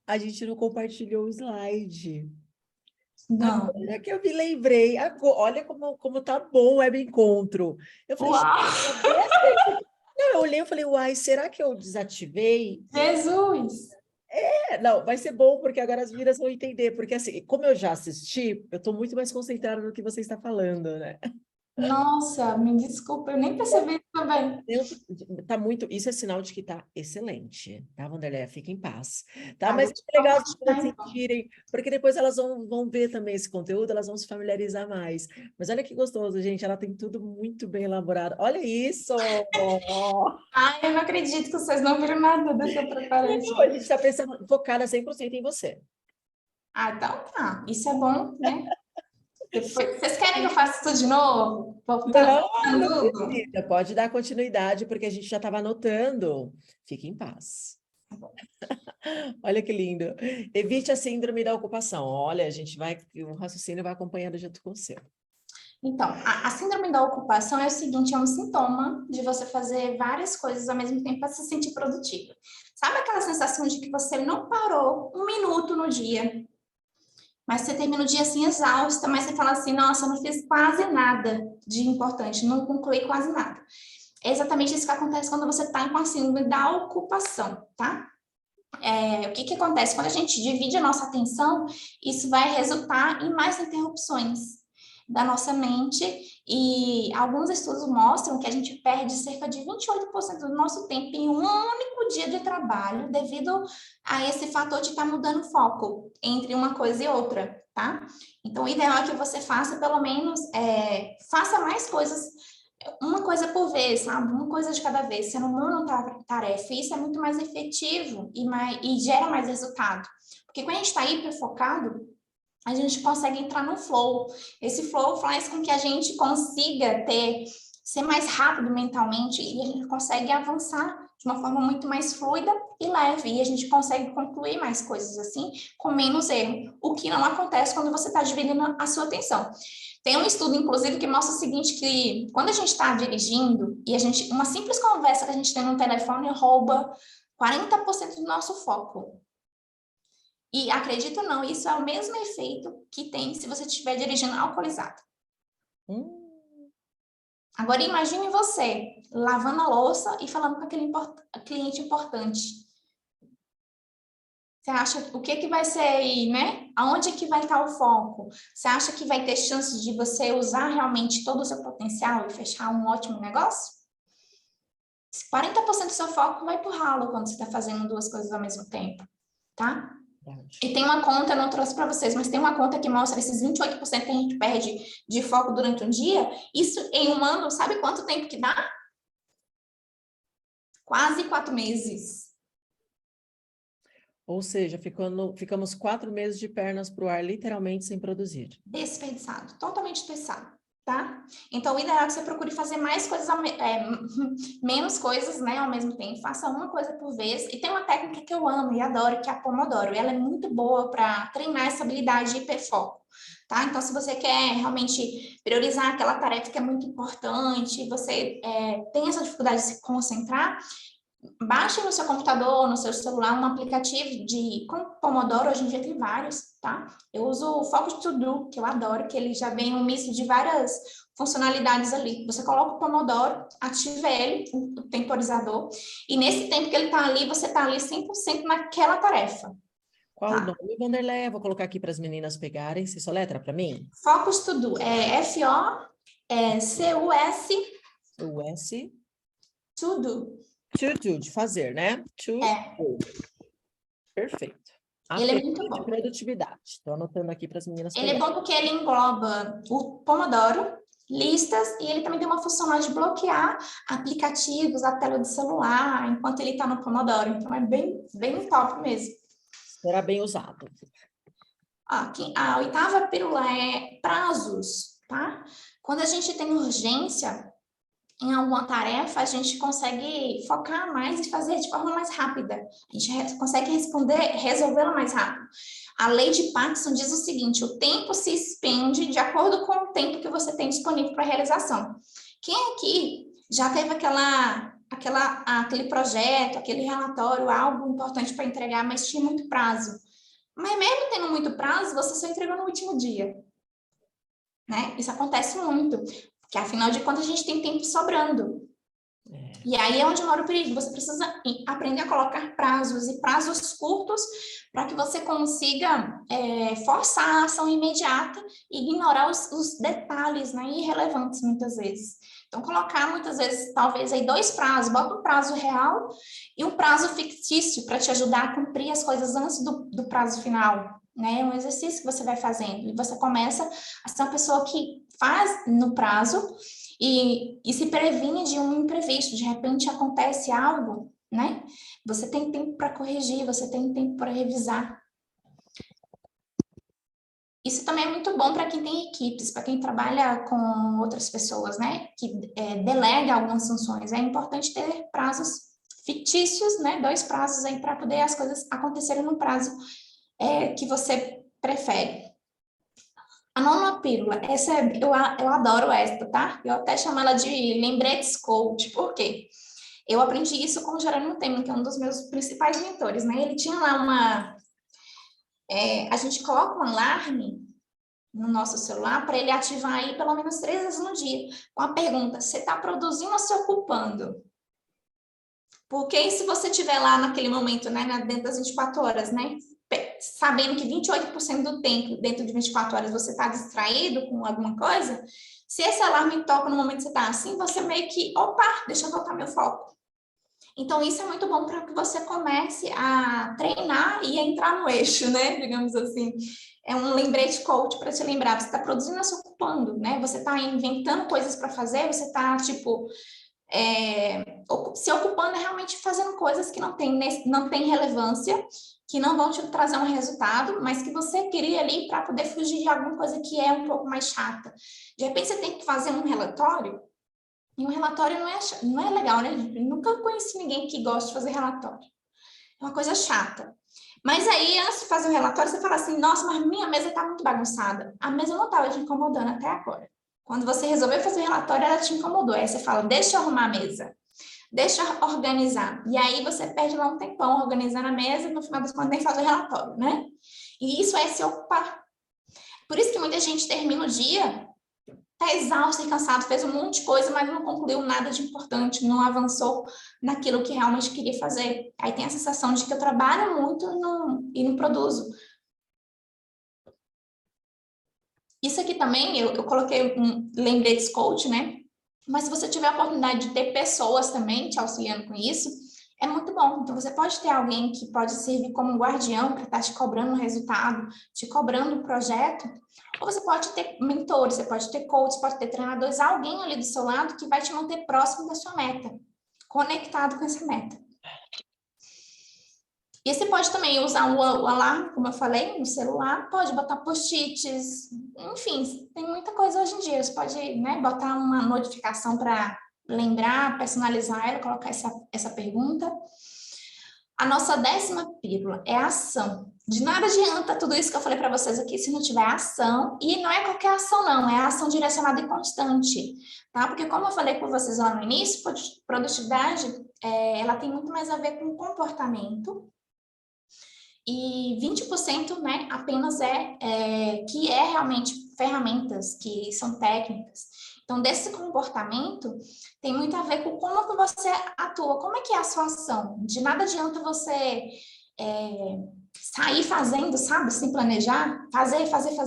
a gente não compartilhou o slide. Não. Agora que eu me lembrei, olha como tá bom o web encontro. Eu falei, gente, Uau! não, eu olhei e falei, uai, será que eu desativei? Jesus! Não, vai ser bom, porque agora as meninas vão entender, porque assim, como eu já assisti, eu estou muito mais concentrada no que você está falando, né? Nossa, me desculpa, eu nem percebi também. Tá muito, isso é sinal de que tá excelente, tá, Wanderleia? Fica em paz, tá? Tá, Mas deixa é eu legal as pessoas compartilhar, então. sentirem, porque depois elas vão ver também esse conteúdo, elas vão se familiarizar mais. Mas olha que gostoso, gente, ela tem tudo muito bem elaborado. Olha isso! Ai, eu não acredito que vocês não viram nada do que eu preparei, A gente. gente está pensando, focada 100% em você. Ah, então tá. Isso é bom, né? Depois, vocês querem que eu faça tudo de novo? Voltando, Não, não voltando tudo? precisa. Pode dar continuidade, porque a gente já estava anotando. Fique em paz. Olha que lindo. Evite a síndrome da ocupação. Olha, a gente vai, o raciocínio vai acompanhando junto com o seu. Então, a síndrome da ocupação é o seguinte, é um sintoma de você fazer várias coisas ao mesmo tempo para se sentir produtiva. Sabe aquela sensação de que você não parou um minuto no dia, mas você termina o dia assim exausta, mas você fala assim, nossa, eu não fiz quase nada de importante, não concluí quase nada. É exatamente isso que acontece quando você está com a síndrome da ocupação, tá? O que acontece? Quando a gente divide a nossa atenção, isso vai resultar em mais interrupções da nossa mente, e alguns estudos mostram que a gente perde cerca de 28% do nosso tempo em um único dia de trabalho, devido a esse fator de estar mudando o foco entre uma coisa e outra, tá? Então, o ideal é que você faça pelo menos, faça mais coisas, uma coisa por vez, sabe? Uma coisa de cada vez, você não monotarefa, isso é muito mais efetivo e gera mais resultado. Porque quando a gente está hiperfocado, a gente consegue entrar no flow. Esse flow faz com que a gente consiga ser mais rápido mentalmente e a gente consegue avançar de uma forma muito mais fluida e leve. E a gente consegue concluir mais coisas assim, com menos erro. O que não acontece quando você está dividindo a sua atenção. Tem um estudo, inclusive, que mostra o seguinte, que quando a gente está dirigindo e uma simples conversa que a gente tem no telefone rouba 40% do nosso foco. E acredito ou não, isso é o mesmo efeito que tem se você estiver dirigindo alcoolizado. Agora imagine você lavando a louça e falando com aquele cliente importante. Você acha o que vai ser aí, né? Aonde é que vai estar o foco? Você acha que vai ter chance de você usar realmente todo o seu potencial e fechar um ótimo negócio? 40% do seu foco vai pro ralo quando você está fazendo duas coisas ao mesmo tempo, tá? E tem uma conta, eu não trouxe para vocês, mas tem uma conta que mostra esses 28% que a gente perde de foco durante um dia. Isso em um ano, sabe quanto tempo que dá? Quase 4 meses. Ou seja, ficamos 4 meses de pernas para o ar, literalmente sem produzir. Desperdiçado, totalmente desperdiçado, tá? Então, o ideal é que você procure fazer mais coisas, menos coisas, né, ao mesmo tempo. Faça uma coisa por vez. E tem uma técnica que eu amo e adoro, que é a Pomodoro. Ela é muito boa para treinar essa habilidade de hiperfoco, tá? Então, se você quer realmente priorizar aquela tarefa que é muito importante, você tem essa dificuldade de se concentrar, baixe no seu computador, no seu celular, um aplicativo com Pomodoro. Hoje em dia tem vários, tá? Eu uso o Focus To Do, que eu adoro, que ele já vem um misto de várias funcionalidades ali. Você coloca o Pomodoro, ativa ele, o temporizador, e nesse tempo que ele tá ali, você tá ali 100% naquela tarefa. Qual o Tá? nome, Wanderleia? Vou colocar aqui para as meninas pegarem. Você soletra para mim? Focus To Do, é F-O-C-U-S O S. To Do. To do, de fazer, né? To do. Perfeito. Ele é APP muito de bom. produtividade. Estou anotando aqui para as meninas Ele é pegarem. bom porque ele engloba o Pomodoro, listas, e ele também tem uma função de bloquear aplicativos, a tela do celular, enquanto ele está no Pomodoro. Então, é bem, bem top mesmo. Será bem usado. Aqui, a oitava pílula é prazos, tá? Quando a gente tem urgência em alguma tarefa, a gente consegue focar mais e fazer de forma mais rápida. A gente consegue resolvê-la mais rápido. A lei de Parkinson diz o seguinte: o tempo se expende de acordo com o tempo que você tem disponível para a realização. Quem aqui já teve aquele projeto, aquele relatório, algo importante para entregar, mas tinha muito prazo? Mas mesmo tendo muito prazo, você só entregou no último dia, né? Isso acontece muito, porque afinal de contas a gente tem tempo sobrando. E aí é onde mora o perigo. Você precisa aprender a colocar prazos e prazos curtos para que você consiga forçar a ação imediata e ignorar os detalhes, né, irrelevantes muitas vezes. Então, colocar muitas vezes, talvez, aí 2 prazos, bota um prazo real e um prazo fictício para te ajudar a cumprir as coisas antes do prazo final. Né? É um exercício que você vai fazendo e você começa a ser uma pessoa que faz no prazo e se previne de um imprevisto, de repente acontece algo, né? Você tem tempo para corrigir, você tem tempo para revisar. Isso também é muito bom para quem tem equipes, para quem trabalha com outras pessoas, né? Que delega algumas funções. É importante ter prazos fictícios, né? 2 prazos aí para poder as coisas acontecerem no prazo que você prefere. A nona pílula, eu adoro essa, tá? Eu até chamo ela de lembretes coach, por quê? Eu aprendi isso com o Jerônimo Temel, que é um dos meus principais mentores, né? Ele tinha lá a gente coloca um alarme no nosso celular para ele ativar aí pelo menos 3 vezes no dia, com a pergunta, você está produzindo ou se ocupando? Porque se você estiver lá naquele momento, né, dentro das 24 horas, né, sabendo que 28% do tempo, dentro de 24 horas, você está distraído com alguma coisa, se esse alarme toca no momento que você está assim, você meio que, opa, deixa eu voltar meu foco. Então, isso é muito bom para que você comece a treinar e a entrar no eixo, né, digamos assim. É um lembrete coach para te lembrar, você está produzindo ou se ocupando, né? Você está inventando coisas para fazer, você está, tipo, se ocupando é realmente fazendo coisas que não tem relevância, que não vão te trazer um resultado, mas que você queria ali para poder fugir de alguma coisa que é um pouco mais chata. De repente você tem que fazer um relatório, e um relatório não é legal, né? Eu nunca conheci ninguém que gosta de fazer relatório. É uma coisa chata. Mas aí, antes de fazer o relatório, você fala assim, nossa, mas minha mesa está muito bagunçada. A mesa não estava te incomodando até agora. Quando você resolveu fazer o relatório, ela te incomodou. Aí você fala, deixa eu arrumar a mesa. Deixa eu organizar. E aí você perde lá um tempão organizando a mesa e no final das contas nem faz o relatório, né? E isso é se ocupar. Por isso que muita gente termina o dia, tá exausto e cansado, fez um monte de coisa, mas não concluiu nada de importante, não avançou naquilo que realmente queria fazer. Aí tem a sensação de que eu trabalho muito e não produzo. Isso aqui também, eu coloquei um lembretes coach, né? Mas se você tiver a oportunidade de ter pessoas também te auxiliando com isso, é muito bom. Então, você pode ter alguém que pode servir como guardião para estar te cobrando o resultado, te cobrando o projeto, ou você pode ter mentores, você pode ter coaches, pode ter treinadores, alguém ali do seu lado que vai te manter próximo da sua meta, conectado com essa meta. E você pode também usar o alarme, como eu falei, no celular, pode botar post-its, enfim, tem muita coisa hoje em dia. Você pode, né, botar uma notificação para lembrar, personalizar ela, colocar essa pergunta. A nossa 10ª pílula é a ação. De nada adianta tudo isso que eu falei para vocês aqui se não tiver ação, e não é qualquer ação não, é a ação direcionada e constante, tá? Porque como eu falei com vocês lá no início, produtividade, ela tem muito mais a ver com comportamento, e 20%, né, apenas que é realmente ferramentas, que são técnicas. Então, desse comportamento, tem muito a ver com como que você atua, como é que é a sua ação. De nada adianta você sair fazendo, sabe, sem planejar, fazer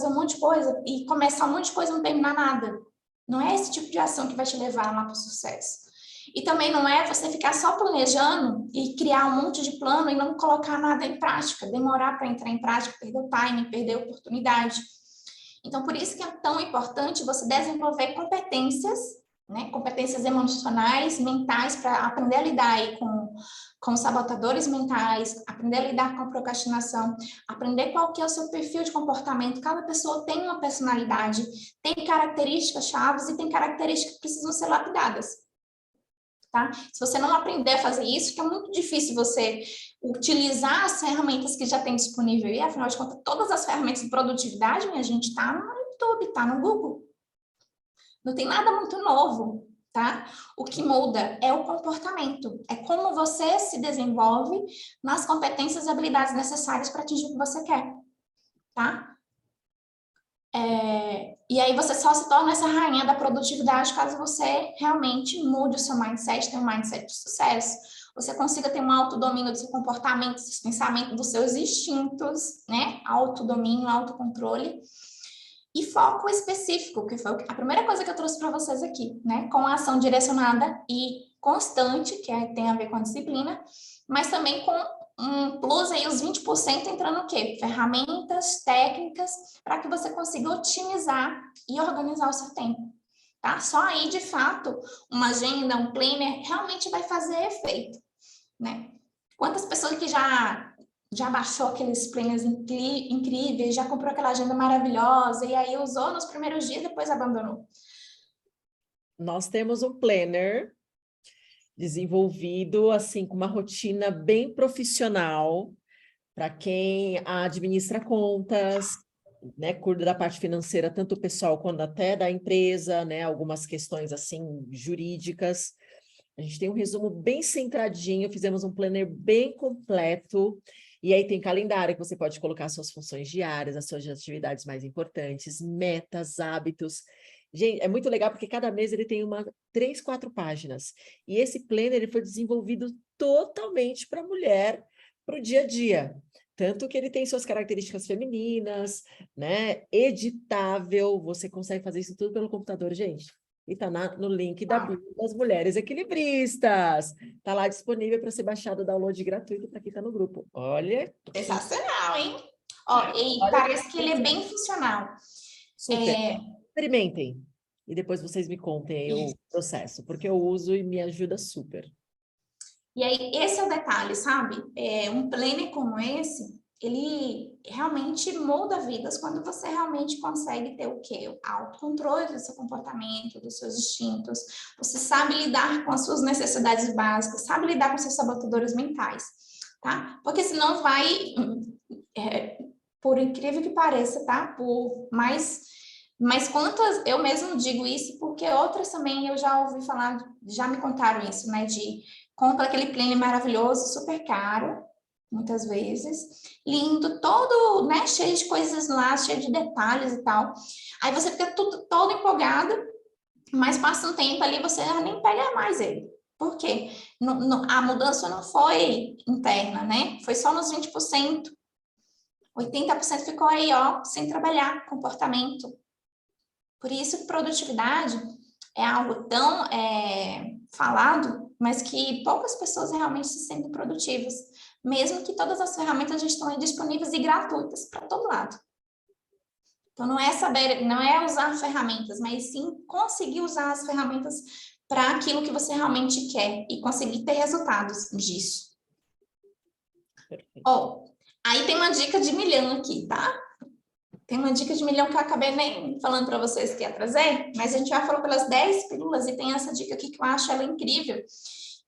um monte de coisa, e começar um monte de coisa e não terminar nada. Não é esse tipo de ação que vai te levar lá para o sucesso. E também não é você ficar só planejando e criar um monte de plano e não colocar nada em prática, demorar para entrar em prática, perder o time, perder a oportunidade. Então, por isso que é tão importante você desenvolver competências, né? Competências emocionais, mentais, para aprender a lidar aí com sabotadores mentais, aprender a lidar com a procrastinação, aprender qual que é o seu perfil de comportamento. Cada pessoa tem uma personalidade, tem características chaves e tem características que precisam ser lapidadas. Tá? Se você não aprender a fazer isso, que é muito difícil você utilizar as ferramentas que já tem disponível. E, afinal de contas, todas as ferramentas de produtividade, minha gente, está no YouTube, está no Google. Não tem nada muito novo, tá? O que muda é o comportamento. É como você se desenvolve nas competências e habilidades necessárias para atingir o que você quer, tá? E aí você só se torna essa rainha da produtividade caso você realmente mude o seu mindset, tenha um mindset de sucesso. Você consiga ter um autodomínio do seu comportamento, dos seus pensamentos, dos seus instintos, né? Autodomínio, autocontrole. E foco específico, que foi a primeira coisa que eu trouxe para vocês aqui, né? Com a ação direcionada e constante, tem a ver com a disciplina, mas também com um plus aí, os 20% entrando o quê? Ferramentas, técnicas, para que você consiga otimizar e organizar o seu tempo, tá? Só aí, de fato, uma agenda, um planner, realmente vai fazer efeito, né? Quantas pessoas que já baixou aqueles planners incríveis, já comprou aquela agenda maravilhosa, e aí usou nos primeiros dias e depois abandonou? Nós temos um planner desenvolvido, assim, com uma rotina bem profissional, para quem administra contas, né, cuida da parte financeira, tanto pessoal quanto até da empresa, né, algumas questões, assim, jurídicas. A gente tem um resumo bem centradinho, fizemos um planner bem completo, e aí tem calendário que você pode colocar suas funções diárias, as suas atividades mais importantes, metas, hábitos. Gente, é muito legal porque cada mês ele tem 3, 4 páginas. E esse planner ele foi desenvolvido totalmente para a mulher, para o dia a dia. Tanto que ele tem suas características femininas, né? Editável, você consegue fazer isso tudo pelo computador, gente. E está no link da bio das Mulheres Equilibristas. Está lá disponível para ser baixado, download gratuito para quem está no grupo. Olha. Sensacional, hein? Ó, e parece que ele é bem funcional. Super. Experimentem. E depois vocês me contem o processo, porque eu uso e me ajuda super. E aí, esse é o detalhe, sabe? Um planner como esse, ele realmente molda vidas quando você realmente consegue ter o quê? O autocontrole do seu comportamento, dos seus instintos. Você sabe lidar com as suas necessidades básicas, sabe lidar com seus sabotadores mentais, tá? Porque senão vai, por incrível que pareça, tá? Mas quantas, eu mesmo digo isso porque outras também eu já ouvi falar, já me contaram isso, né? De compra aquele planner maravilhoso, super caro, muitas vezes, lindo, todo, né, cheio de coisas lá, cheio de detalhes e tal. Aí você fica todo empolgado, mas passa um tempo ali, você nem pega mais ele. Por quê? A mudança não foi interna, né? Foi só nos 20%. 80% ficou aí, ó, sem trabalhar, comportamento. Por isso que produtividade é algo tão falado, mas que poucas pessoas realmente se sentem produtivas, mesmo que todas as ferramentas já estão aí disponíveis e gratuitas para todo lado. Então, não é saber, não é usar ferramentas, mas sim conseguir usar as ferramentas para aquilo que você realmente quer e conseguir ter resultados disso. Ó, aí tem uma dica de milhão aqui, tá? Tem uma dica de milhão que eu acabei nem falando para vocês que ia trazer, mas a gente já falou pelas 10 pílulas e tem essa dica aqui que eu acho ela incrível,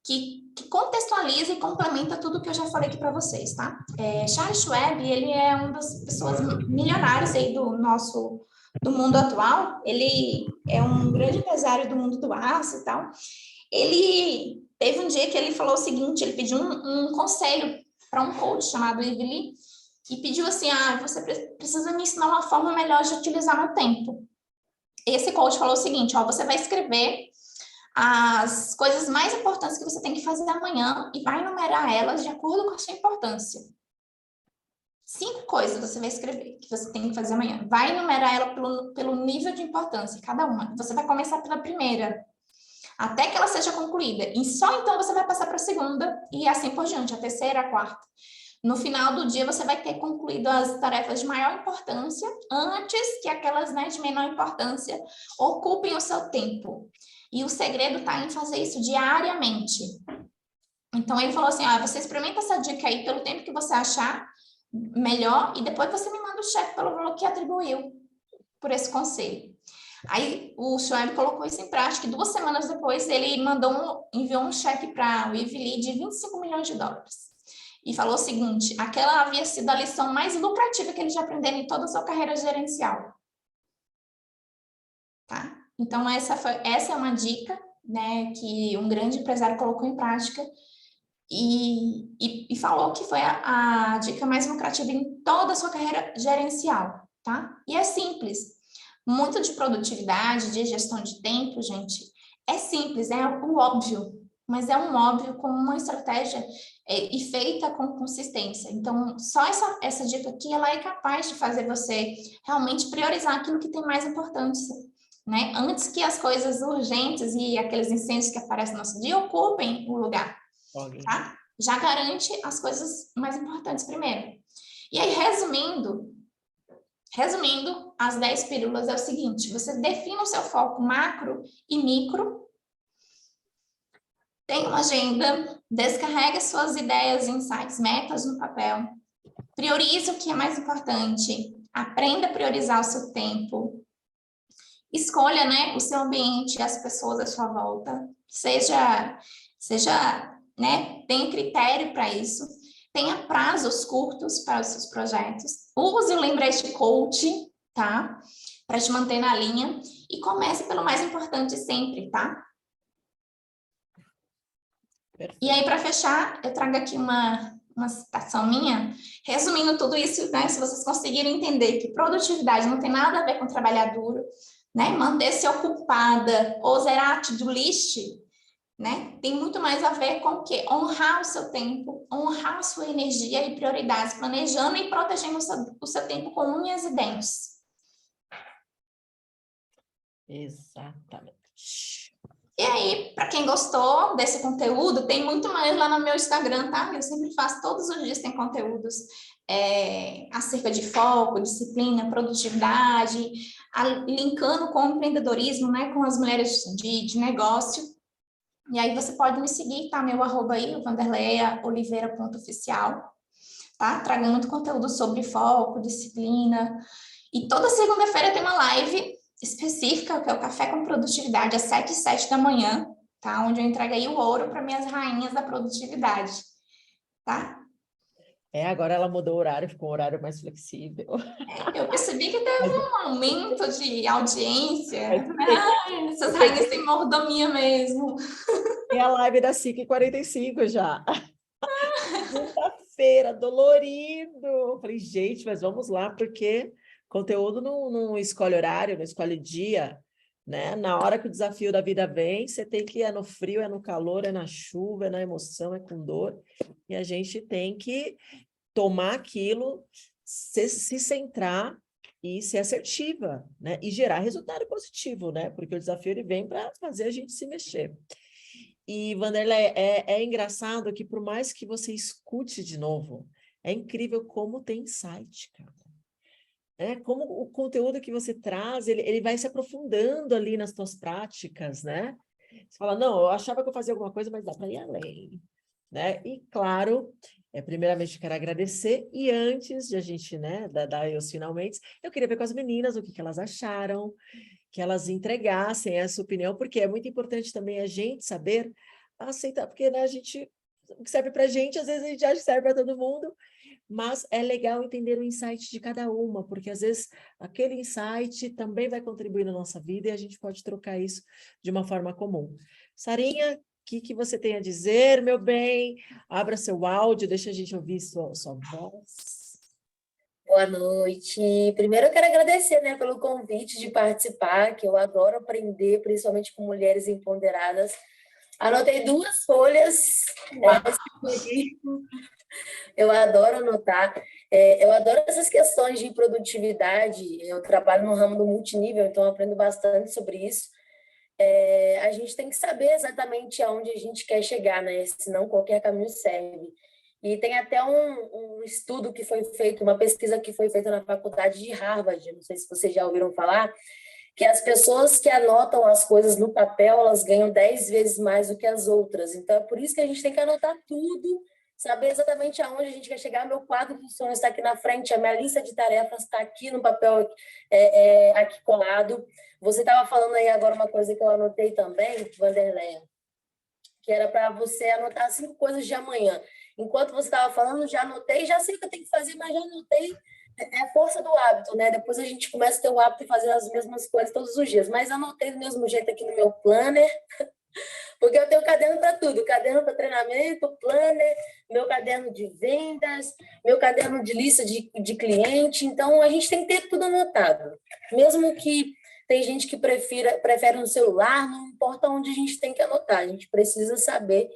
que contextualiza e complementa tudo que eu já falei aqui para vocês, tá? Charles Schwab, ele é uma das pessoas milionárias aí do mundo atual, ele é um grande empresário do mundo do aço e tal. Ele teve um dia que ele falou o seguinte, ele pediu um conselho para um coach chamado Ivy Lee, e pediu assim, você precisa me ensinar uma forma melhor de utilizar meu tempo. Esse coach falou o seguinte, você vai escrever as coisas mais importantes que você tem que fazer amanhã e vai numerar elas de acordo com a sua importância. 5 coisas você vai escrever que você tem que fazer amanhã. Vai numerar ela pelo nível de importância, cada uma. Você vai começar pela primeira, até que ela seja concluída. E só então você vai passar para a segunda e assim por diante, a terceira, a quarta. No final do dia, você vai ter concluído as tarefas de maior importância antes que aquelas, né, de menor importância ocupem o seu tempo. E o segredo está em fazer isso diariamente. Então, ele falou assim, você experimenta essa dica aí pelo tempo que você achar melhor e depois você me manda o cheque pelo valor que atribuiu por esse conselho. Aí, o Schwab colocou isso em prática e 2 semanas depois, ele enviou um cheque para o Ivy Lee de 25 milhões de dólares. E falou o seguinte, aquela havia sido a lição mais lucrativa que ele já aprendeu em toda a sua carreira gerencial. Tá? Então, essa é uma dica, né, que um grande empresário colocou em prática e falou que foi a dica mais lucrativa em toda a sua carreira gerencial. tá? E é simples. Muito de produtividade, de gestão de tempo, gente, é simples, é o óbvio, mas é um óbvio com uma estratégia e feita com consistência. Então, só essa dica aqui, ela é capaz de fazer você realmente priorizar aquilo que tem mais importância, né? Antes que as coisas urgentes e aqueles incêndios que aparecem no nosso dia ocupem o lugar, tá? Já garante as coisas mais importantes primeiro. E aí, resumindo, as 10 pílulas é o seguinte: você define o seu foco macro e micro, tem uma agenda, descarrega suas ideias, insights, metas no papel, priorize o que é mais importante, aprenda a priorizar o seu tempo, escolha, né, o seu ambiente, as pessoas à sua volta, seja, né, tenha critério para isso, tenha prazos curtos para os seus projetos, use o lembrete coach, tá? Para te manter na linha e comece pelo mais importante sempre, tá? Perfeito. E aí, para fechar, eu trago aqui uma citação minha, resumindo tudo isso, né? Se vocês conseguirem entender que produtividade não tem nada a ver com trabalhar duro, né? Manter-se ocupada ou zerar a to-do list, né? Tem muito mais a ver com o quê? Honrar o seu tempo, honrar a sua energia e prioridades, planejando e protegendo o seu tempo com unhas e dentes. Exatamente. E aí, para quem gostou desse conteúdo, tem muito mais lá no meu Instagram, tá? Eu sempre faço, todos os dias tem conteúdos acerca de foco, disciplina, produtividade, linkando com o empreendedorismo, né? Com as mulheres de negócio. E aí você pode me seguir, tá? Meu arroba aí, vanderleiaoliveira.oficial, tá? Trago muito conteúdo sobre foco, disciplina. E toda segunda-feira tem uma live específica, que é o Café com Produtividade, às 7 e 7 da manhã, tá? Onde eu entrego aí o ouro para minhas rainhas da produtividade, tá? Agora ela mudou o horário, ficou um horário mais flexível. Eu percebi que teve um aumento de audiência. Essas rainhas têm mordomia mesmo. E a live das 5h45 já. Quinta-feira, dolorido. Falei, gente, mas vamos lá, porque conteúdo não escolhe horário, não escolhe dia, né? Na hora que o desafio da vida vem, você tem que ir no frio, é no calor, é na chuva, é na emoção, é com dor. E a gente tem que tomar aquilo, se centrar e ser assertiva, né? E gerar resultado positivo, né? Porque o desafio ele vem para fazer a gente se mexer. E, Vanderlei, é engraçado que por mais que você escute de novo, é incrível como tem insight, cara. Como o conteúdo que você traz, ele vai se aprofundando ali nas tuas práticas, né? Você fala, não, eu achava que eu fazia alguma coisa, mas dá para ir além, né? E, claro, primeiramente, quero agradecer. E antes de a gente, né, dar os finalmente, eu queria ver com as meninas o que elas acharam, que elas entregassem essa opinião, porque é muito importante também a gente saber aceitar, porque, né, o que serve para a gente, às vezes a gente acha que serve para todo mundo, mas é legal entender o insight de cada uma, porque às vezes aquele insight também vai contribuir na nossa vida e a gente pode trocar isso de uma forma comum. Sarinha, o que você tem a dizer, meu bem? Abra seu áudio, deixa a gente ouvir sua voz. Boa noite. Primeiro eu quero agradecer, né, pelo convite de participar, que eu adoro aprender, principalmente com mulheres empoderadas. Anotei 2 folhas. Eu adoro anotar. Eu adoro essas questões de produtividade. Eu trabalho no ramo do multinível, então eu aprendo bastante sobre isso. A gente tem que saber exatamente aonde a gente quer chegar, né? Senão qualquer caminho serve. E tem até um estudo que foi feito, uma pesquisa que foi feita na faculdade de Harvard, não sei se vocês já ouviram falar, que as pessoas que anotam as coisas no papel, elas ganham 10 vezes mais do que as outras. Então, é por isso que a gente tem que anotar tudo, saber exatamente aonde a gente quer chegar. Meu quadro de sonhos está aqui na frente, a minha lista de tarefas está aqui no papel, aqui colado. Você estava falando aí agora uma coisa que eu anotei também, Vanderleia, que era para você anotar 5 coisas de amanhã. Enquanto você estava falando, já anotei, já sei o que eu tenho que fazer, mas já anotei. É a força do hábito, né? Depois a gente começa a ter o hábito de fazer as mesmas coisas todos os dias. Mas anotei do mesmo jeito aqui no meu planner. Porque eu tenho caderno para tudo, caderno para treinamento, planner, meu caderno de vendas, meu caderno de lista de cliente, então a gente tem que ter tudo anotado. Mesmo que tem gente que prefere no celular, não importa onde a gente tem que anotar, a gente precisa saber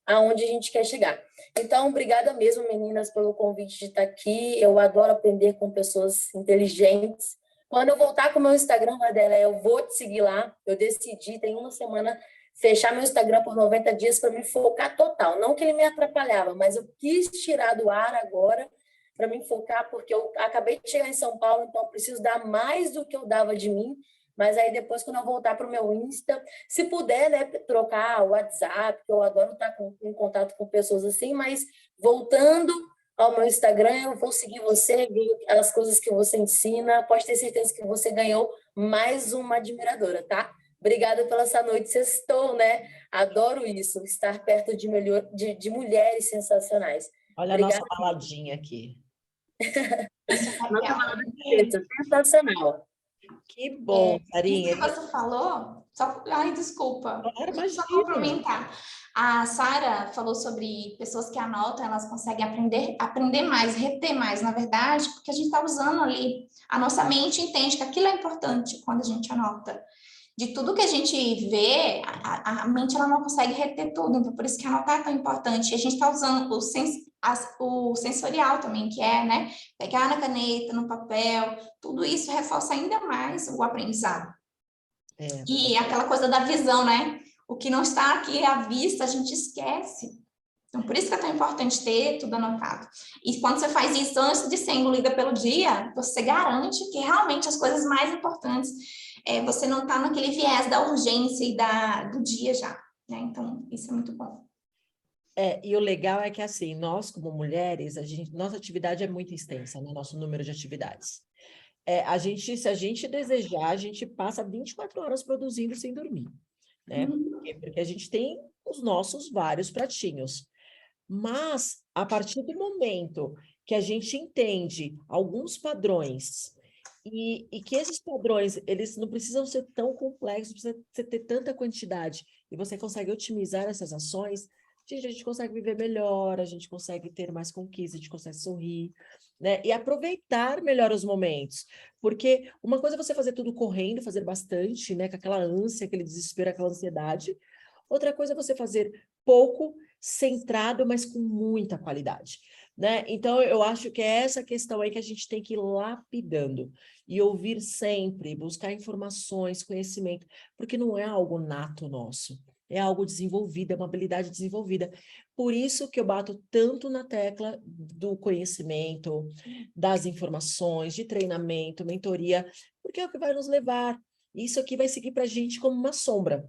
aonde a gente quer chegar. Então, obrigada mesmo, meninas, pelo convite de estar aqui. Eu adoro aprender com pessoas inteligentes. Quando eu voltar com o meu Instagram, Adela, eu vou te seguir lá. Eu decidi, tem uma semana, fechar meu Instagram por 90 dias para me focar total. Não que ele me atrapalhava, mas eu quis tirar do ar agora para me focar, porque eu acabei de chegar em São Paulo, então eu preciso dar mais do que eu dava de mim. Mas aí depois, quando eu voltar para o meu Insta, se puder, né, trocar o WhatsApp, que eu adoro estar em contato com pessoas assim, mas voltando ao meu Instagram, eu vou seguir você, ver as coisas que você ensina, pode ter certeza que você ganhou mais uma admiradora, tá? Obrigada pela essa noite sextou, né? Adoro isso, estar perto de mulheres sensacionais. Olha a Obrigada. nossa baladinha aqui. Isso é Nossa, legal. sensacional. Que bom, Isso Sarinha. que você falou, ai, desculpa, Claro, deixa eu só imagina. complementar. A Sara falou sobre pessoas que anotam, elas conseguem aprender mais, reter mais, na verdade, porque a gente está usando ali, a nossa mente entende que aquilo é importante quando a gente anota. De tudo que a gente vê, a mente ela não consegue reter tudo, então por isso que anotar é tão importante. E a gente está usando o sensorial também, que é, né, pegar na caneta, no papel, tudo isso reforça ainda mais o aprendizado. E aquela coisa da visão, né? O que não está aqui à vista, a gente esquece. Então, por isso que é tão importante ter tudo anotado. E quando você faz isso antes de ser engolida pelo dia, você garante que realmente as coisas mais importantes, você não está naquele viés da urgência e do dia já. Né? Então, isso é muito bom. E o legal é que, assim, nós como mulheres, nossa atividade é muito extensa, né? Nosso número de atividades. Se a gente desejar, a gente passa 24 horas produzindo sem dormir, né? Porque a gente tem os nossos vários pratinhos. Mas, a partir do momento que a gente entende alguns padrões e que esses padrões, eles não precisam ser tão complexos, não precisa você ter tanta quantidade, e você consegue otimizar essas ações, a gente consegue viver melhor, a gente consegue ter mais conquistas, a gente consegue sorrir, né? E aproveitar melhor os momentos. Porque uma coisa é você fazer tudo correndo, fazer bastante, né? Com aquela ânsia, aquele desespero, aquela ansiedade. Outra coisa é você fazer pouco, centrado, mas com muita qualidade, né? Então, eu acho que é essa questão aí que a gente tem que ir lapidando e ouvir sempre, buscar informações, conhecimento, porque não é algo nato nosso, é algo desenvolvido, é uma habilidade desenvolvida. Por isso que eu bato tanto na tecla do conhecimento, das informações, de treinamento, mentoria, porque é o que vai nos levar. Isso aqui vai seguir para a gente como uma sombra,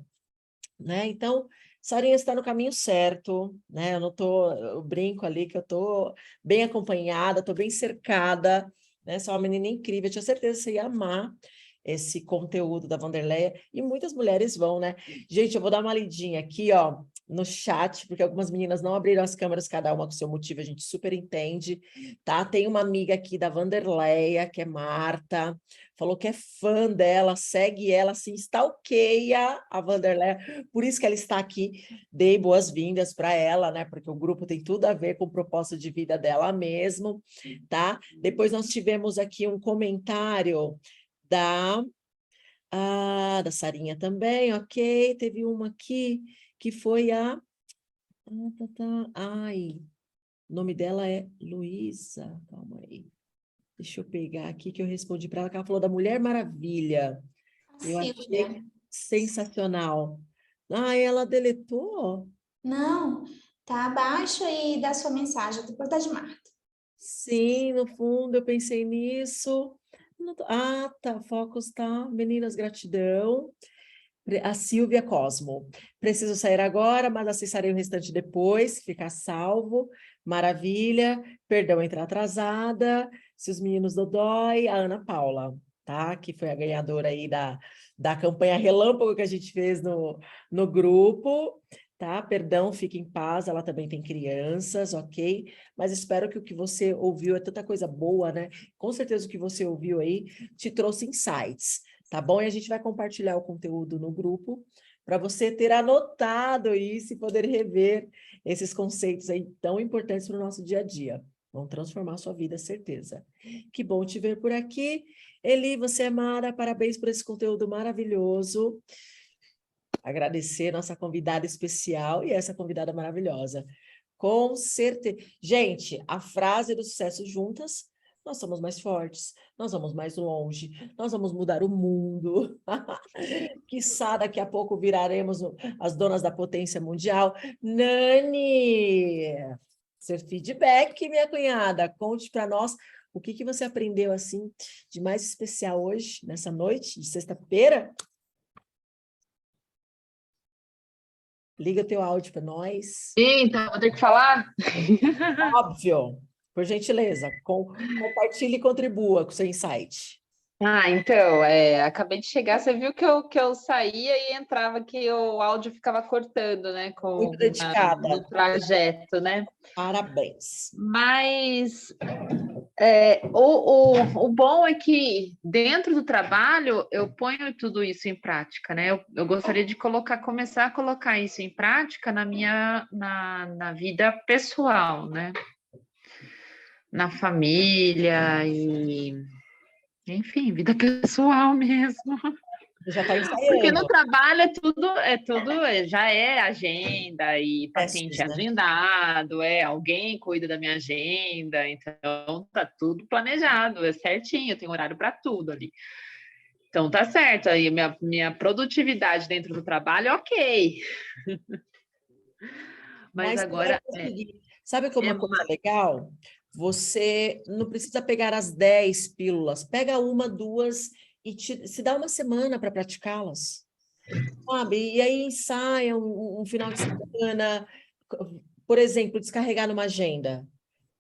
né? Então, Sarinha está no caminho certo, né? Eu brinco ali que eu estou bem acompanhada, estou bem cercada, né? Você é uma menina incrível, eu tinha certeza que você ia amar esse conteúdo da Wanderleia, e muitas mulheres vão, né? Gente, eu vou dar uma lidinha aqui, ó, no chat, porque algumas meninas não abriram as câmeras, cada uma com seu motivo, a gente super entende, tá? Tem uma amiga aqui da Wanderleia, que é Marta, falou que é fã dela, segue ela, assim, stalkeia a Wanderleia, por isso que ela está aqui. Dei boas-vindas para ela, né? Porque o grupo tem tudo a ver com o propósito de vida dela mesmo, tá? Depois nós tivemos aqui um comentário da Sarinha também, ok. Teve uma aqui que foi Ai, o nome dela é Luísa, calma aí. Deixa eu pegar aqui que eu respondi para ela, que ela falou da Mulher Maravilha. Eu Silvia. achei sensacional. Ela deletou? Não, tá abaixo aí da sua mensagem, depois da de Marta. Sim, no fundo eu pensei nisso. Tá, Focus tá. Meninas, gratidão. A Silvia Cosmo. Preciso sair agora, mas acessarei o restante depois, ficar salvo. Maravilha. Perdão entrar atrasada. Se os meninos dodói, a Ana Paula, tá? Que foi a ganhadora aí da campanha Relâmpago que a gente fez no grupo, tá? Perdão, fique em paz, ela também tem crianças, ok? Mas espero que o que você ouviu é tanta coisa boa, né? Com certeza o que você ouviu aí te trouxe insights, tá bom? E a gente vai compartilhar o conteúdo no grupo para você ter anotado isso e poder rever esses conceitos aí tão importantes para o nosso dia a dia. Vão transformar a sua vida, certeza. Que bom te ver por aqui. Eli, você é mara, parabéns por esse conteúdo maravilhoso. Agradecer nossa convidada especial e essa convidada maravilhosa. Com certeza. Gente, a frase do sucesso juntas, nós somos mais fortes, nós vamos mais longe, nós vamos mudar o mundo. Quiçá daqui a pouco viraremos as donas da potência mundial. Nani, seu feedback, minha cunhada, conte para nós o que você aprendeu assim de mais especial hoje, nessa noite de sexta-feira. Liga teu áudio para nós. Então, vou ter que falar? Óbvio, por gentileza, compartilhe e contribua com o seu insight. Então, acabei de chegar, você viu que eu saía e entrava, que o áudio ficava cortando, né? Muito dedicada. No trajeto, né? Parabéns. Mas o bom é que dentro do trabalho eu ponho tudo isso em prática, né? Eu gostaria de começar a colocar isso em prática na vida pessoal, né? Na família e, enfim, vida pessoal mesmo. Já está ensaiando. Porque no trabalho já é agenda e paciente né? agendado, alguém cuida da minha agenda, então tá tudo planejado, é certinho, tem horário para tudo ali. Então tá certo, aí minha produtividade dentro do trabalho, ok. Mas agora... Sabe que uma coisa legal? Você não precisa pegar as 10 pílulas, pega uma, duas e se dá uma semana para praticá-las, sabe? E aí ensaia um final de semana, por exemplo, descarregar numa agenda.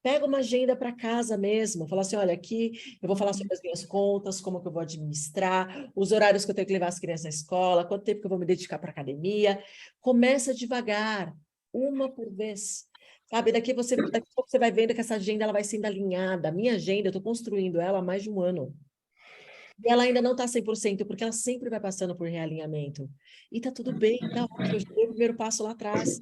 Pega uma agenda para casa mesmo, fala assim, olha, aqui eu vou falar sobre as minhas contas, como que eu vou administrar, os horários que eu tenho que levar as crianças na escola, quanto tempo que eu vou me dedicar para a academia. Começa devagar, uma por vez. Sabe, daqui a pouco você vai vendo que essa agenda ela vai sendo alinhada. A minha agenda, eu estou construindo ela há mais de um ano. E ela ainda não está 100%, porque ela sempre vai passando por realinhamento. E tá tudo bem, tá ótimo, eu já dei o primeiro passo lá atrás.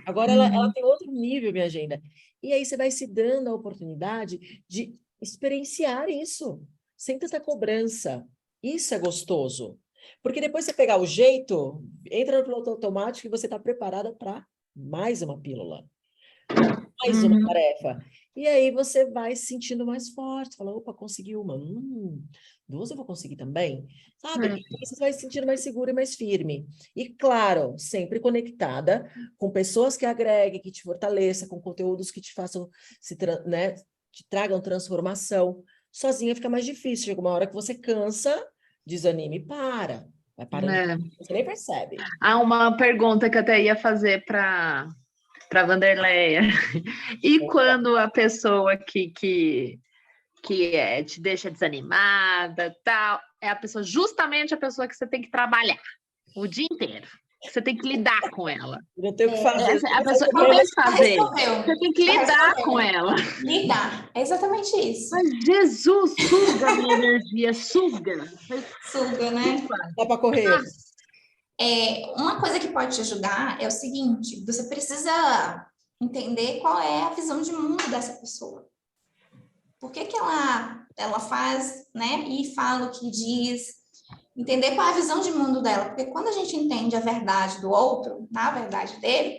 Agora ela tem outro nível, minha agenda. E aí você vai se dando a oportunidade de experienciar isso, sem tanta cobrança. Isso é gostoso. Porque depois você pegar o jeito, entra no piloto automático e você está preparada para mais uma pílula. Mais uma tarefa. E aí você vai se sentindo mais forte. Fala, opa, consegui uma. Duas eu vou conseguir também. Sabe? E você vai se sentindo mais segura e mais firme. E claro, sempre conectada com pessoas que agreguem, que te fortaleçam, com conteúdos que te façam, te tragam transformação. Sozinha fica mais difícil. Chega uma hora que você cansa, desanime e para. Vai parando. Você nem percebe. Uma pergunta que eu até ia fazer para Wanderleia. E quando a pessoa que te deixa desanimada, tal, é justamente a pessoa que você tem que trabalhar o dia inteiro. Você tem que lidar com ela. Não tem o que fazer. Não tem o que fazer. Você tem que lidar com ela. Lidar, é exatamente isso. Mas Jesus, suga a minha energia, suga. Suga, né? Dá para correr. Uma coisa que pode te ajudar é o seguinte, você precisa entender qual é a visão de mundo dessa pessoa. Por que ela faz, né, e fala o que diz, entender qual é a visão de mundo dela, porque quando a gente entende a verdade do outro, na verdade dele,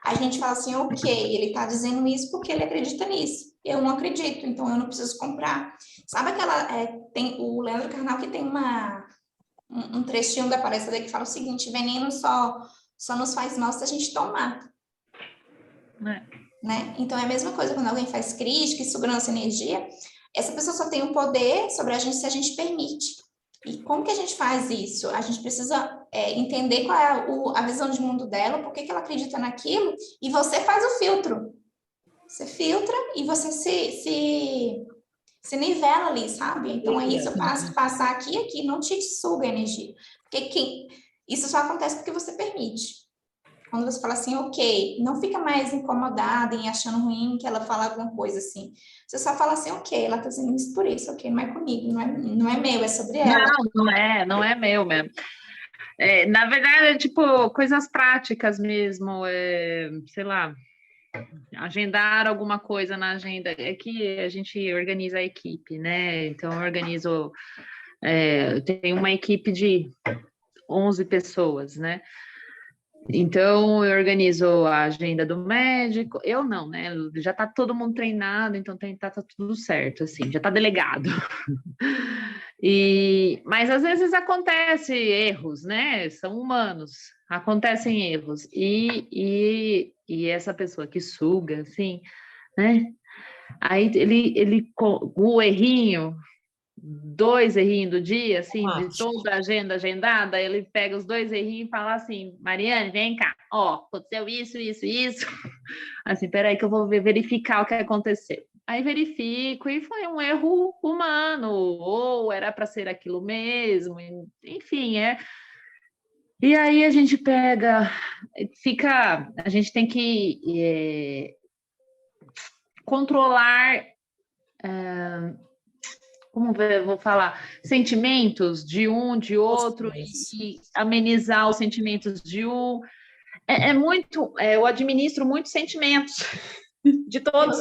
a gente fala assim, ok, ele está dizendo isso porque ele acredita nisso, eu não acredito, então eu não preciso comprar. Sabe tem o Leandro Carnal que tem um trechinho da palestra dele que fala o seguinte, veneno só nos faz mal se a gente tomar. Né? Então, é a mesma coisa quando alguém faz crítica e suga nossa energia, essa pessoa só tem um poder sobre a gente se a gente permite. E como que a gente faz isso? A gente precisa entender qual é a visão de mundo dela, por que ela acredita naquilo, e você faz o filtro. Você filtra e você se nivela ali, sabe? Então, é isso, eu passo passar aqui e aqui, não te suga a energia. Porque isso só acontece porque você permite. Quando você fala assim, ok, não fica mais incomodada em achando ruim que ela fala alguma coisa assim. Você só fala assim, ok, ela tá dizendo isso por isso, ok, não é comigo, não é meu, é sobre ela. Não é meu mesmo. Na verdade, é tipo coisas práticas mesmo, sei lá, agendar alguma coisa na agenda. É que a gente organiza a equipe, né? Então, eu organizo, eu tenho uma equipe de 11 pessoas, né? Então, eu organizo a agenda do médico. Eu não, né? Já tá todo mundo treinado, então tá tudo certo, assim, já tá delegado. Mas às vezes acontece erros, né? São humanos, acontecem erros. E essa pessoa que suga, assim, né? Aí o errinho, 2 errinhos do dia, assim, de toda a agenda agendada, ele pega os 2 errinhos e fala assim, Mariane, vem cá, ó, aconteceu isso, isso, isso. Assim, peraí que eu vou verificar o que aconteceu. Aí verifico e foi um erro humano, ou era para ser aquilo mesmo, enfim, E aí a gente a gente tem que controlar, vou falar, sentimentos de um, de outro, e amenizar os sentimentos de um. Eu administro muitos sentimentos de todos.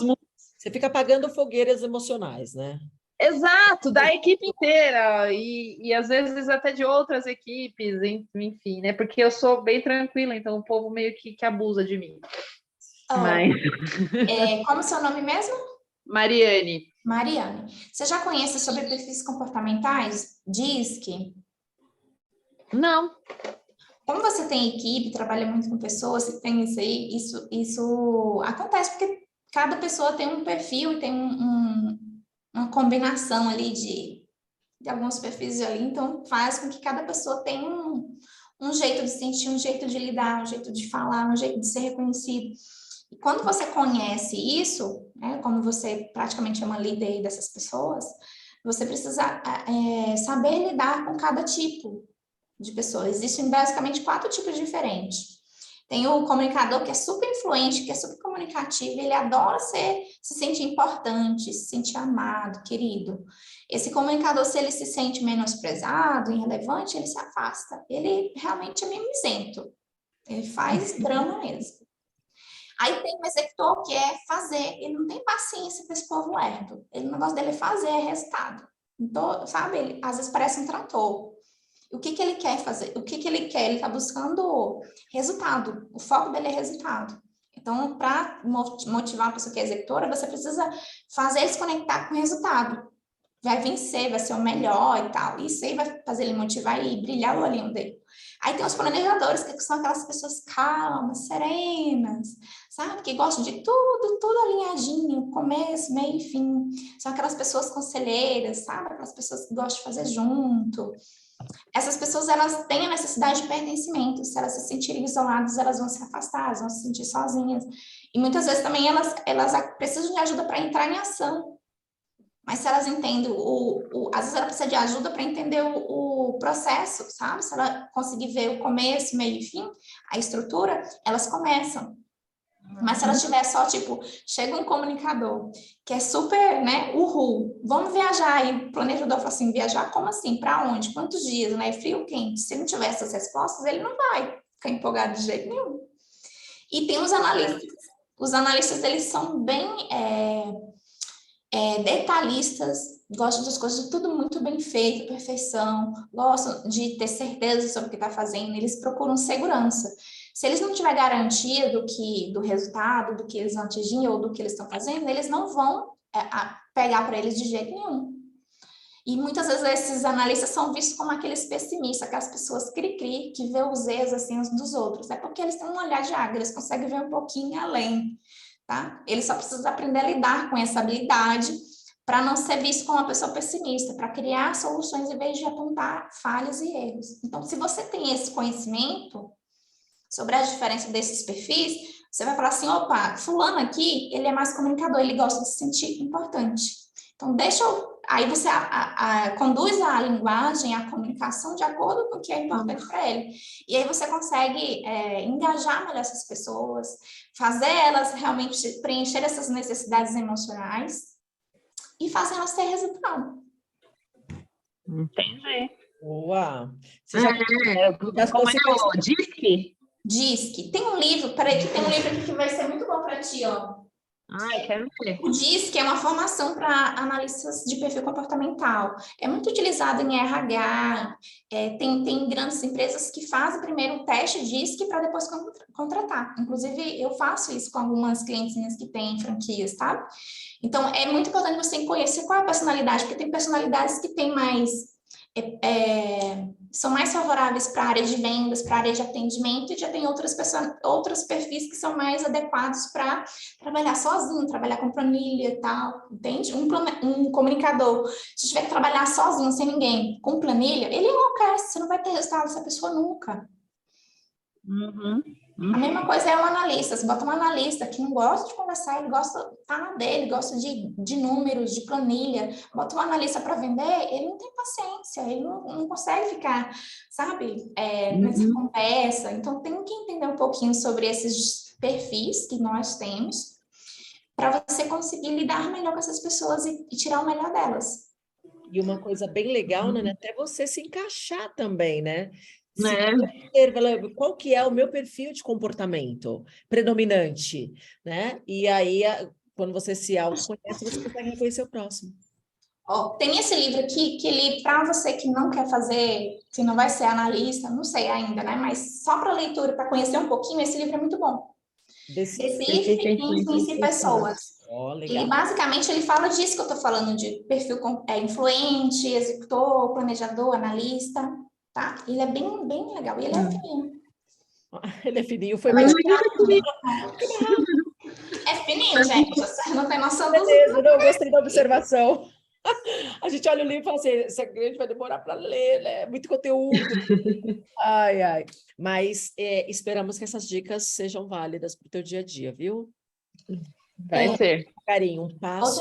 Você fica apagando fogueiras emocionais, né? Exato, da equipe inteira, e às vezes até de outras equipes, enfim, né? Porque eu sou bem tranquila, então o povo meio que abusa de mim. Mas... Como é seu nome mesmo? Mariane. Mariane. Você já conhece sobre perfis comportamentais? DISC? Não. Como você tem equipe, trabalha muito com pessoas, você tem isso aí, isso acontece porque cada pessoa tem um perfil e tem uma combinação ali de alguns perfis ali, então faz com que cada pessoa tenha um jeito de sentir, um jeito de lidar, um jeito de falar, um jeito de ser reconhecido. E quando você conhece isso, né, como você praticamente é uma líder dessas pessoas, você precisa saber lidar com cada tipo de pessoa. Existem basicamente 4 tipos diferentes. Tem o comunicador que é super influente, que é super comunicativo, ele adora se sentir importante, se sentir amado, querido. Esse comunicador, se ele se sente menosprezado, irrelevante, ele se afasta. Ele realmente é mimizento. Ele faz drama mesmo. Aí tem o executor que é fazer, ele não tem paciência para esse povo lerdo. O negócio dele é fazer, é resultado. Então, sabe, ele às vezes parece um trator. O que ele quer fazer? O que ele quer? Ele está buscando resultado. O foco dele é resultado. Então, para motivar a pessoa que é executora, você precisa fazer ele se conectar com o resultado. Vai vencer, vai ser o melhor e tal. Isso aí vai fazer ele motivar e brilhar o olhinho dele. Aí tem os planejadores, que são aquelas pessoas calmas, serenas, sabe? Que gostam de tudo alinhadinho, começo, meio e fim. São aquelas pessoas conselheiras, sabe? Aquelas pessoas que gostam de fazer junto. Essas pessoas, elas têm a necessidade de pertencimento. Se elas se sentirem isoladas, elas vão se afastar, elas vão se sentir sozinhas. E muitas vezes também elas precisam de ajuda para entrar em ação. Mas se elas entendem, às vezes ela precisa de ajuda para entender o processo, sabe? Se ela conseguir ver o começo, meio e fim, a estrutura, elas começam. Mas se ela tiver só, tipo, chega um comunicador que é super, né, uhul, vamos viajar, e o planejador fala assim, viajar como assim? Para onde? Quantos dias? Né? Frio ou quente? Se não tiver essas respostas, ele não vai ficar empolgado de jeito nenhum. E tem os analistas. Os analistas, eles são bem detalhistas, gostam das coisas tudo muito bem feito, perfeição, gostam de ter certeza sobre o que está fazendo, eles procuram segurança. Se eles não tiverem garantia do resultado, do que eles vão atingir ou do que eles estão fazendo, eles não vão pegar para eles de jeito nenhum. E muitas vezes esses analistas são vistos como aqueles pessimistas, aquelas pessoas cri-cri, que vê os erros assim uns dos outros. É porque eles têm um olhar de águia, eles conseguem ver um pouquinho além, tá? Eles só precisam aprender a lidar com essa habilidade para não ser visto como uma pessoa pessimista, para criar soluções em vez de apontar falhas e erros. Então, se você tem esse conhecimento sobre a diferença desses perfis, você vai falar assim, opa, fulano aqui, ele é mais comunicador, ele gosta de se sentir importante. Então, aí você conduz a linguagem, a comunicação de acordo com o que é importante para ele. E aí você consegue engajar melhor essas pessoas, fazer elas realmente preencher essas necessidades emocionais e fazer elas ter resultado. Entendi. Boa! Você já Como conseguiu? é o DISC? DISC. Tem um livro, peraí, que tem um livro aqui que vai ser muito bom para ti, ó. Ai, quero ver. O DISC é uma formação para analistas de perfil comportamental. É muito utilizado em RH, tem grandes empresas que fazem primeiro o teste DISC para depois contratar. Inclusive, eu faço isso com algumas clientes minhas que têm franquias, tá? Então, é muito importante você conhecer qual é a personalidade, porque tem personalidades que têm mais... são mais favoráveis para a área de vendas, para a área de atendimento, e já tem outros perfis que são mais adequados para trabalhar sozinho, trabalhar com planilha e tal, entende? Um comunicador, se tiver que trabalhar sozinho, sem ninguém, com planilha, ele enlouquece, você não vai ter resultado dessa pessoa nunca. A mesma coisa é um analista. Você bota um analista que não gosta de conversar, ele gosta, tá na dele, gosta de números, de planilha. Bota um analista para vender, ele não tem paciência, ele não consegue ficar, sabe, nessa conversa. Então, tem que entender um pouquinho sobre esses perfis que nós temos para você conseguir lidar melhor com essas pessoas e tirar o melhor delas. E uma coisa bem legal, né? Até você se encaixar também, né? Qual que é o meu perfil de comportamento predominante, né? E aí, quando você se autoconhece, você consegue reconhecer o próximo. Ó, tem esse livro aqui, que ele, para você que não quer fazer, que não vai ser analista, não sei ainda, né? Mas só para leitura, para conhecer um pouquinho, esse livro é muito bom. Decifre e influencie pessoas. Oh, Ele basicamente ele fala disso que eu estou falando, de perfil influente, executor, planejador, analista, tá? Ele é bem, bem legal. E ele é fininho. Ele é fininho, foi mais. É fininho, gente. Você não tem noção dos... Beleza, não, gostei da observação. A gente olha o livro e fala assim, esse grande vai demorar para ler, né? É muito conteúdo. Ai, ai. Mas esperamos que essas dicas sejam válidas para o teu dia a dia, viu? Vai ser. Carinho, um passo.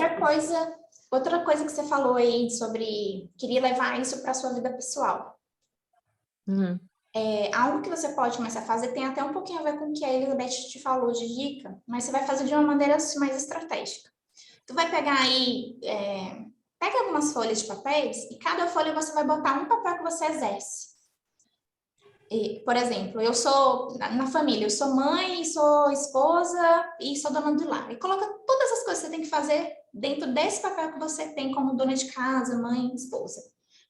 Outra coisa que você falou aí sobre... Queria levar isso para a sua vida pessoal. Algo que você pode começar a fazer tem até um pouquinho a ver com o que a Elizabeth te falou de dica, mas você vai fazer de uma maneira mais estratégica. Tu vai pegar aí... Pega algumas folhas de papéis e cada folha você vai botar um papel que você exerce. Por exemplo, eu sou, na família, eu sou mãe, sou esposa e sou dona do lar. E coloca todas as coisas que você tem que fazer dentro desse papel que você tem como dona de casa, mãe, esposa.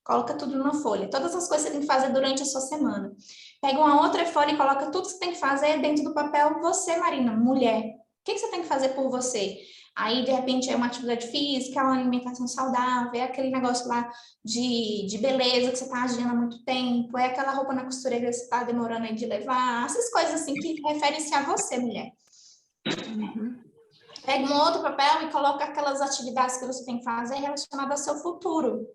Coloca tudo numa folha. Todas as coisas que você tem que fazer durante a sua semana. Pega uma outra folha e coloca tudo que você tem que fazer dentro do papel. Você, Marina, mulher, o que você tem que fazer por você? Aí, de repente, é uma atividade física, é uma alimentação saudável, é aquele negócio lá de beleza que você está agindo há muito tempo, é aquela roupa na costureira que você está demorando aí de levar, essas coisas assim que referem-se a você, mulher. Pega um outro papel e coloca aquelas atividades que você tem que fazer relacionadas ao seu futuro.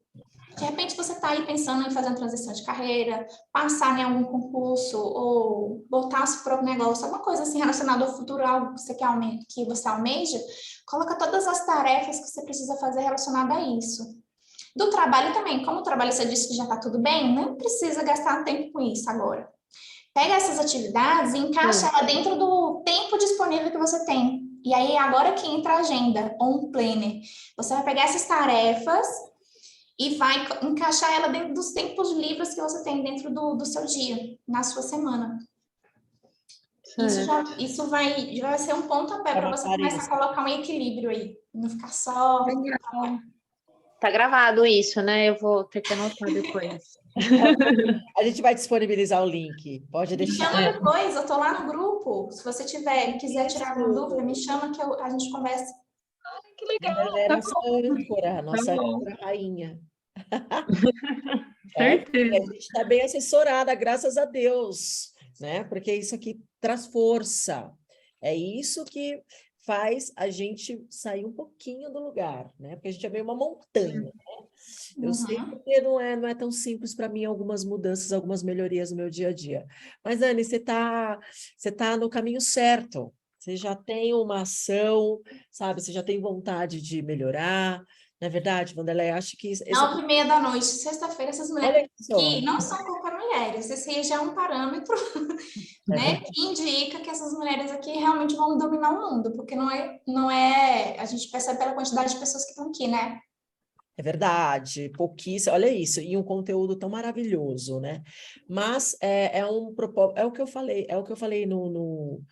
De repente, você está aí pensando em fazer uma transição de carreira, passar em algum concurso ou botar o seu próprio negócio, alguma coisa assim relacionada ao futuro, algo que você almeja, coloca todas as tarefas que você precisa fazer relacionada a isso. Do trabalho também, como o trabalho você disse que já está tudo bem, não precisa gastar tempo com isso agora. Pega essas atividades e encaixa ela dentro do tempo disponível que você tem. E aí, agora que entra a agenda ou um planner, você vai pegar essas tarefas e vai encaixar ela dentro dos tempos livres que você tem dentro do seu dia, na sua semana. Isso vai ser um pontapé para você começar a colocar um equilíbrio aí, não ficar só... Tá gravado isso, né? Eu vou ter que anotar depois. A gente vai disponibilizar o link, pode deixar. Me chama depois, eu tô lá no grupo, se você quiser tirar alguma dúvida, me chama que a gente conversa. Que legal. Ela é nossa âncora, rainha. Certeza. A gente está bem assessorada, graças a Deus, né? Porque isso aqui traz força. É isso que faz a gente sair um pouquinho do lugar, né? Porque a gente é meio uma montanha, né? Eu sei que não é tão simples para mim algumas mudanças, algumas melhorias no meu dia a dia. Mas, Anne, você tá no caminho certo. Você já tem uma ação, sabe? Você já tem vontade de melhorar. Não é verdade, Wanderley? Acho que... 9h30 da noite, sexta-feira, essas mulheres que não são qualquer mulheres. Esse já é um parâmetro, né? Que indica que essas mulheres aqui realmente vão dominar o mundo, porque não é... A gente percebe pela quantidade de pessoas que estão aqui, né? É verdade, pouquíssimo, olha isso, e um conteúdo tão maravilhoso, né? Mas é o que eu falei no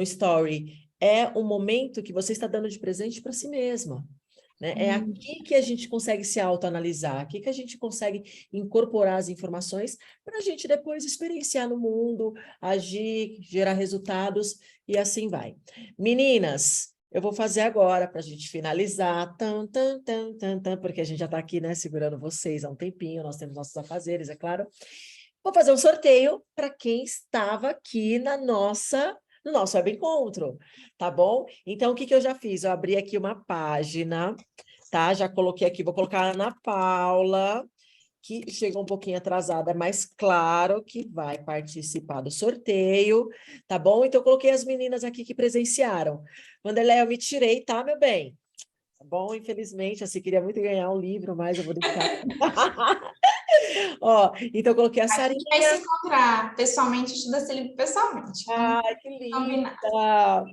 story, é um momento que você está dando de presente para si mesma, né? É aqui que a gente consegue se autoanalisar, aqui que a gente consegue incorporar as informações para a gente depois experienciar no mundo, agir, gerar resultados e assim vai. Meninas, eu vou fazer agora para a gente finalizar, porque a gente já está aqui, né, segurando vocês há um tempinho, nós temos nossos afazeres, é claro. Vou fazer um sorteio para quem estava aqui no nosso web encontro, tá bom? Então, o que eu já fiz? Eu abri aqui uma página, tá? Já coloquei aqui, vou colocar a Ana Paula, que chegou um pouquinho atrasada, mas claro que vai participar do sorteio, tá bom? Então, eu coloquei as meninas aqui que presenciaram. Vanderlei, eu me tirei, tá, meu bem? Tá bom? Infelizmente, assim, queria muito ganhar um livro, mas eu vou deixar. Ó, então, eu coloquei a A gente vai Sarinha. se encontrar pessoalmente, estuda esse livro pessoalmente. Ai, que linda! Combinado.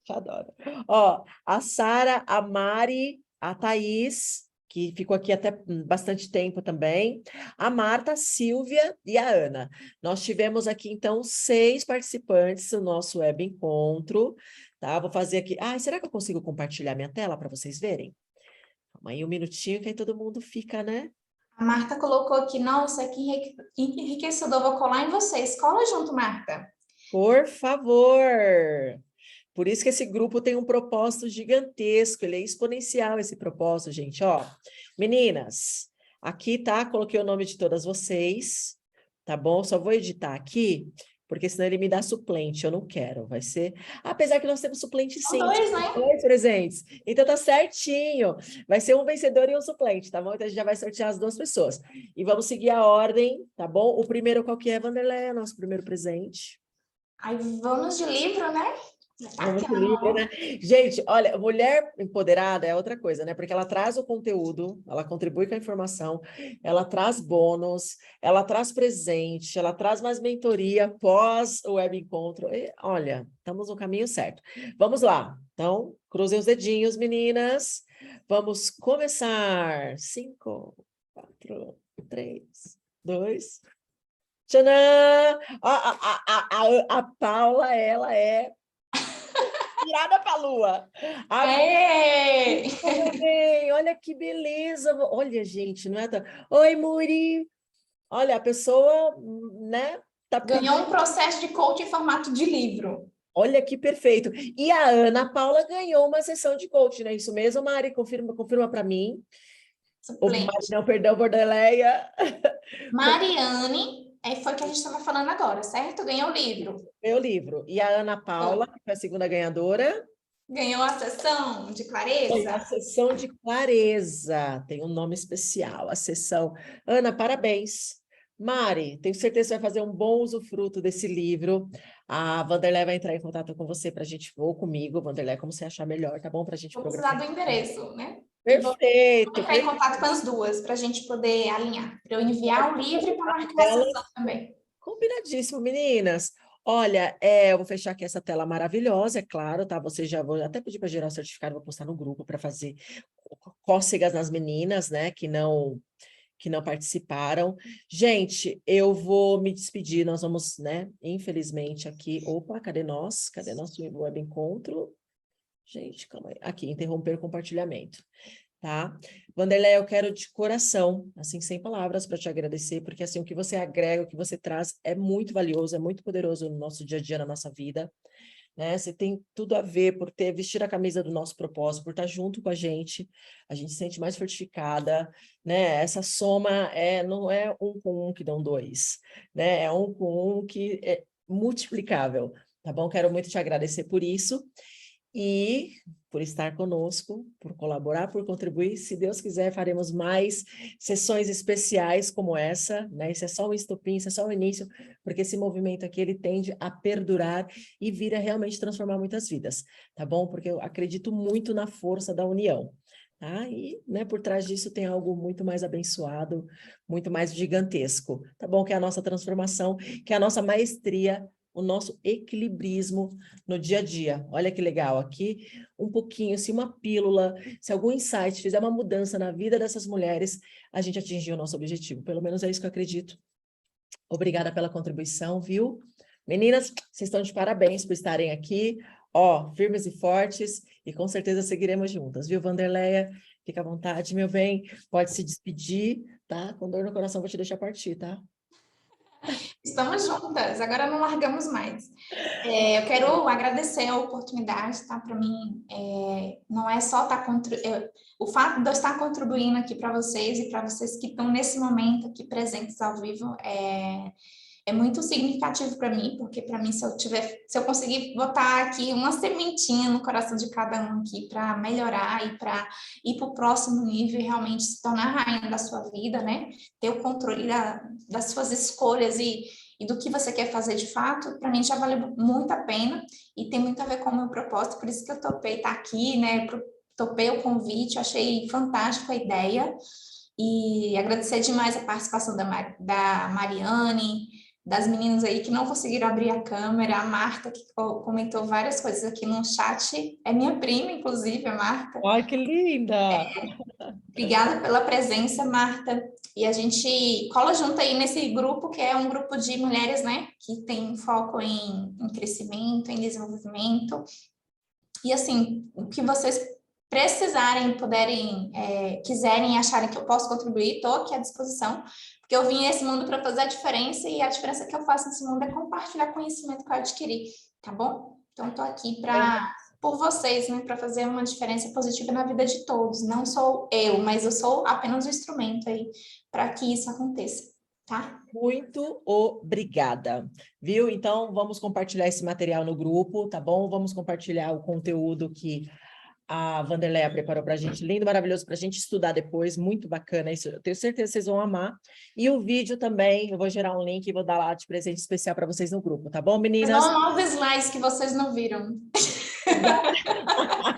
Te adoro. Ó, a Sara, a Mari, a Thaís, que ficou aqui até bastante tempo também, a Marta, a Silvia e a Ana. Nós tivemos aqui, então, 6 participantes do nosso web encontro, tá? Vou fazer aqui... Ai, será que eu consigo compartilhar minha tela para vocês verem? Calma aí um minutinho, que aí todo mundo fica, né? A Marta colocou aqui, nossa, que enriquecedor, vou colar em vocês. Cola junto, Marta. Por favor! Por isso que esse grupo tem um propósito gigantesco, ele é exponencial esse propósito, gente, ó. Meninas, aqui tá, coloquei o nome de todas vocês, tá bom? Só vou editar aqui, porque senão ele me dá suplente, eu não quero, vai ser... Apesar que nós temos suplente São sim, 2, né? 2 presentes, então tá certinho, vai ser um vencedor e um suplente, tá bom? Então a gente já vai sortear as 2 pessoas. E vamos seguir a ordem, tá bom? O primeiro qual que é, Vanderlei? Nosso primeiro presente. Aí vamos de livro, né? Vamos de livro, né? Gente, olha, mulher empoderada é outra coisa, né? Porque ela traz o conteúdo, ela contribui com a informação, ela traz bônus, ela traz presente, ela traz mais mentoria pós o web encontro. E, olha, estamos no caminho certo. Vamos lá. Então, cruzem os dedinhos, meninas. Vamos começar. 5, 4, 3, 2. Tchanã! A Paula, ela é virada para a lua. Aê! Bem, olha que beleza. Olha, gente, não é? Oi, Muri. Olha, a pessoa, né? Tá Ganhou um processo de coaching em formato de livro. Olha que perfeito. E a Ana Paula ganhou uma sessão de coaching, não é isso mesmo, Mari? Confirma para mim. Suplente. Não, perdão, Bordeleia. Mariane, foi o que a gente estava falando agora, certo? Ganhou o livro. Meu livro. E a Ana Paula, que foi a segunda ganhadora. Ganhou a sessão de A clareza. sessão de clareza, tem um nome especial, a sessão. Ana, parabéns. Mari, tenho certeza que vai fazer um bom usufruto desse livro. A Vanderlei vai entrar em contato com você para a gente, ou comigo, Vanderlei, como você achar melhor, tá bom? Para a gente Vou precisar programar. do endereço, né? Perfeito. Vou entrar em contato com as duas para a gente poder alinhar. Para eu enviar o livro e para marcar a sessão também. Combinadíssimo, meninas. Olha, eu vou fechar aqui essa tela maravilhosa, é claro, tá? Vocês já vou até pedir para gerar o certificado, vou postar no grupo para fazer cócegas nas meninas, né? Que não participaram. Gente, eu vou me despedir, nós vamos, né? Infelizmente aqui. Opa, cadê nós? Cadê nosso web encontro? Gente, calma aí. Aqui, interromper o compartilhamento. Tá? Vanderlei, eu quero de coração, assim, sem palavras para te agradecer, porque assim, o que você agrega, o que você traz é muito valioso, é muito poderoso no nosso dia a dia, na nossa vida, né? Você tem tudo a ver por vestir a camisa do nosso propósito, por estar junto com a gente se sente mais fortificada, né? Essa soma não é 1 com 1 que dão 2, né? É 1 com 1 que é multiplicável, tá bom? Quero muito te agradecer por isso. E por estar conosco, por colaborar, por contribuir. Se Deus quiser, faremos mais sessões especiais como essa, né? Isso é só o estopim, isso é só o início, porque esse movimento aqui, ele tende a perdurar e vir a realmente transformar muitas vidas, tá bom? Porque eu acredito muito na força da união, tá? E, né, por trás disso tem algo muito mais abençoado, muito mais gigantesco, tá bom? Que é a nossa transformação, que é a nossa maestria o nosso equilibrismo no dia a dia. Olha que legal, aqui um pouquinho, assim, uma pílula, se algum insight fizer uma mudança na vida dessas mulheres, a gente atingiu o nosso objetivo. Pelo menos é isso que eu acredito. Obrigada pela contribuição, viu? Meninas, vocês estão de parabéns por estarem aqui, ó, firmes e fortes, e com certeza seguiremos juntas, viu, Wanderleia? Fica à vontade, meu bem, pode se despedir, tá? Com dor no coração vou te deixar partir, tá? Estamos juntas, agora não largamos mais. Eu quero agradecer a oportunidade, tá? Para mim, não é só o fato de eu estar contribuindo aqui para vocês e para vocês que estão nesse momento aqui presentes ao vivo, é muito significativo para mim, porque para mim, se eu conseguir botar aqui uma sementinha no coração de cada um aqui para melhorar e para ir para o próximo nível e realmente se tornar a rainha da sua vida, né? Ter o controle das suas escolhas e do que você quer fazer de fato, para mim já valeu muito a pena e tem muito a ver com o meu propósito, por isso que eu topei estar aqui, né? Topei o convite, achei fantástica a ideia e agradecer demais a participação da Mariane, das meninas aí que não conseguiram abrir a câmera, a Marta, que comentou várias coisas aqui no chat, é minha prima, inclusive, a Marta. Ai, que linda! Obrigada pela presença, Marta. E a gente cola junto aí nesse grupo, que é um grupo de mulheres, né, que tem foco em crescimento, em desenvolvimento. E assim, o que vocês precisarem, puderem, quiserem, acharem que eu posso contribuir, estou aqui à disposição, porque eu vim nesse mundo para fazer a diferença e a diferença que eu faço nesse mundo é compartilhar conhecimento que eu adquiri, tá bom? Então, estou aqui por vocês, né, para fazer uma diferença positiva na vida de todos. Não sou eu, mas eu sou apenas o instrumento aí para que isso aconteça, tá? Muito obrigada, viu? Então, vamos compartilhar esse material no grupo, tá bom? Vamos compartilhar o conteúdo que a Wanderleia preparou para a gente, lindo, maravilhoso, para a gente estudar depois, muito bacana isso, eu tenho certeza que vocês vão amar. E o vídeo também, eu vou gerar um link e vou dar lá de presente especial para vocês no grupo, tá bom, meninas? Mas não novos slides que vocês não viram.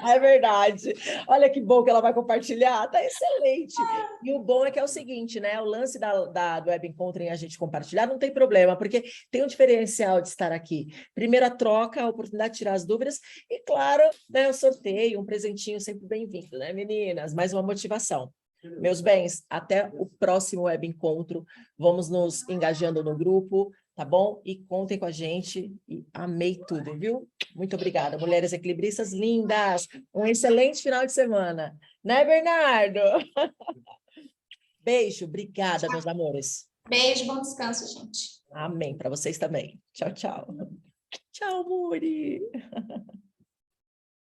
É verdade. Olha que bom que ela vai compartilhar, tá excelente. E o bom é que é o seguinte, né? O lance do Web Encontrem a gente compartilhar não tem problema, porque tem um diferencial de estar aqui. Primeiro a troca, a oportunidade de tirar as dúvidas e, claro, né, o sorteio, um presentinho sempre bem-vindo, né, meninas? Mais uma motivação. Meus bens, até o próximo Web Encontro. Vamos nos engajando no grupo, tá bom? E contem com a gente. E amei tudo, viu? Muito obrigada, mulheres equilibristas lindas. Um excelente final de semana. Né, Bernardo? Beijo, obrigada, meus amores. Beijo, bom descanso, gente. Amém, para vocês também. Tchau, tchau. Tchau, Muri.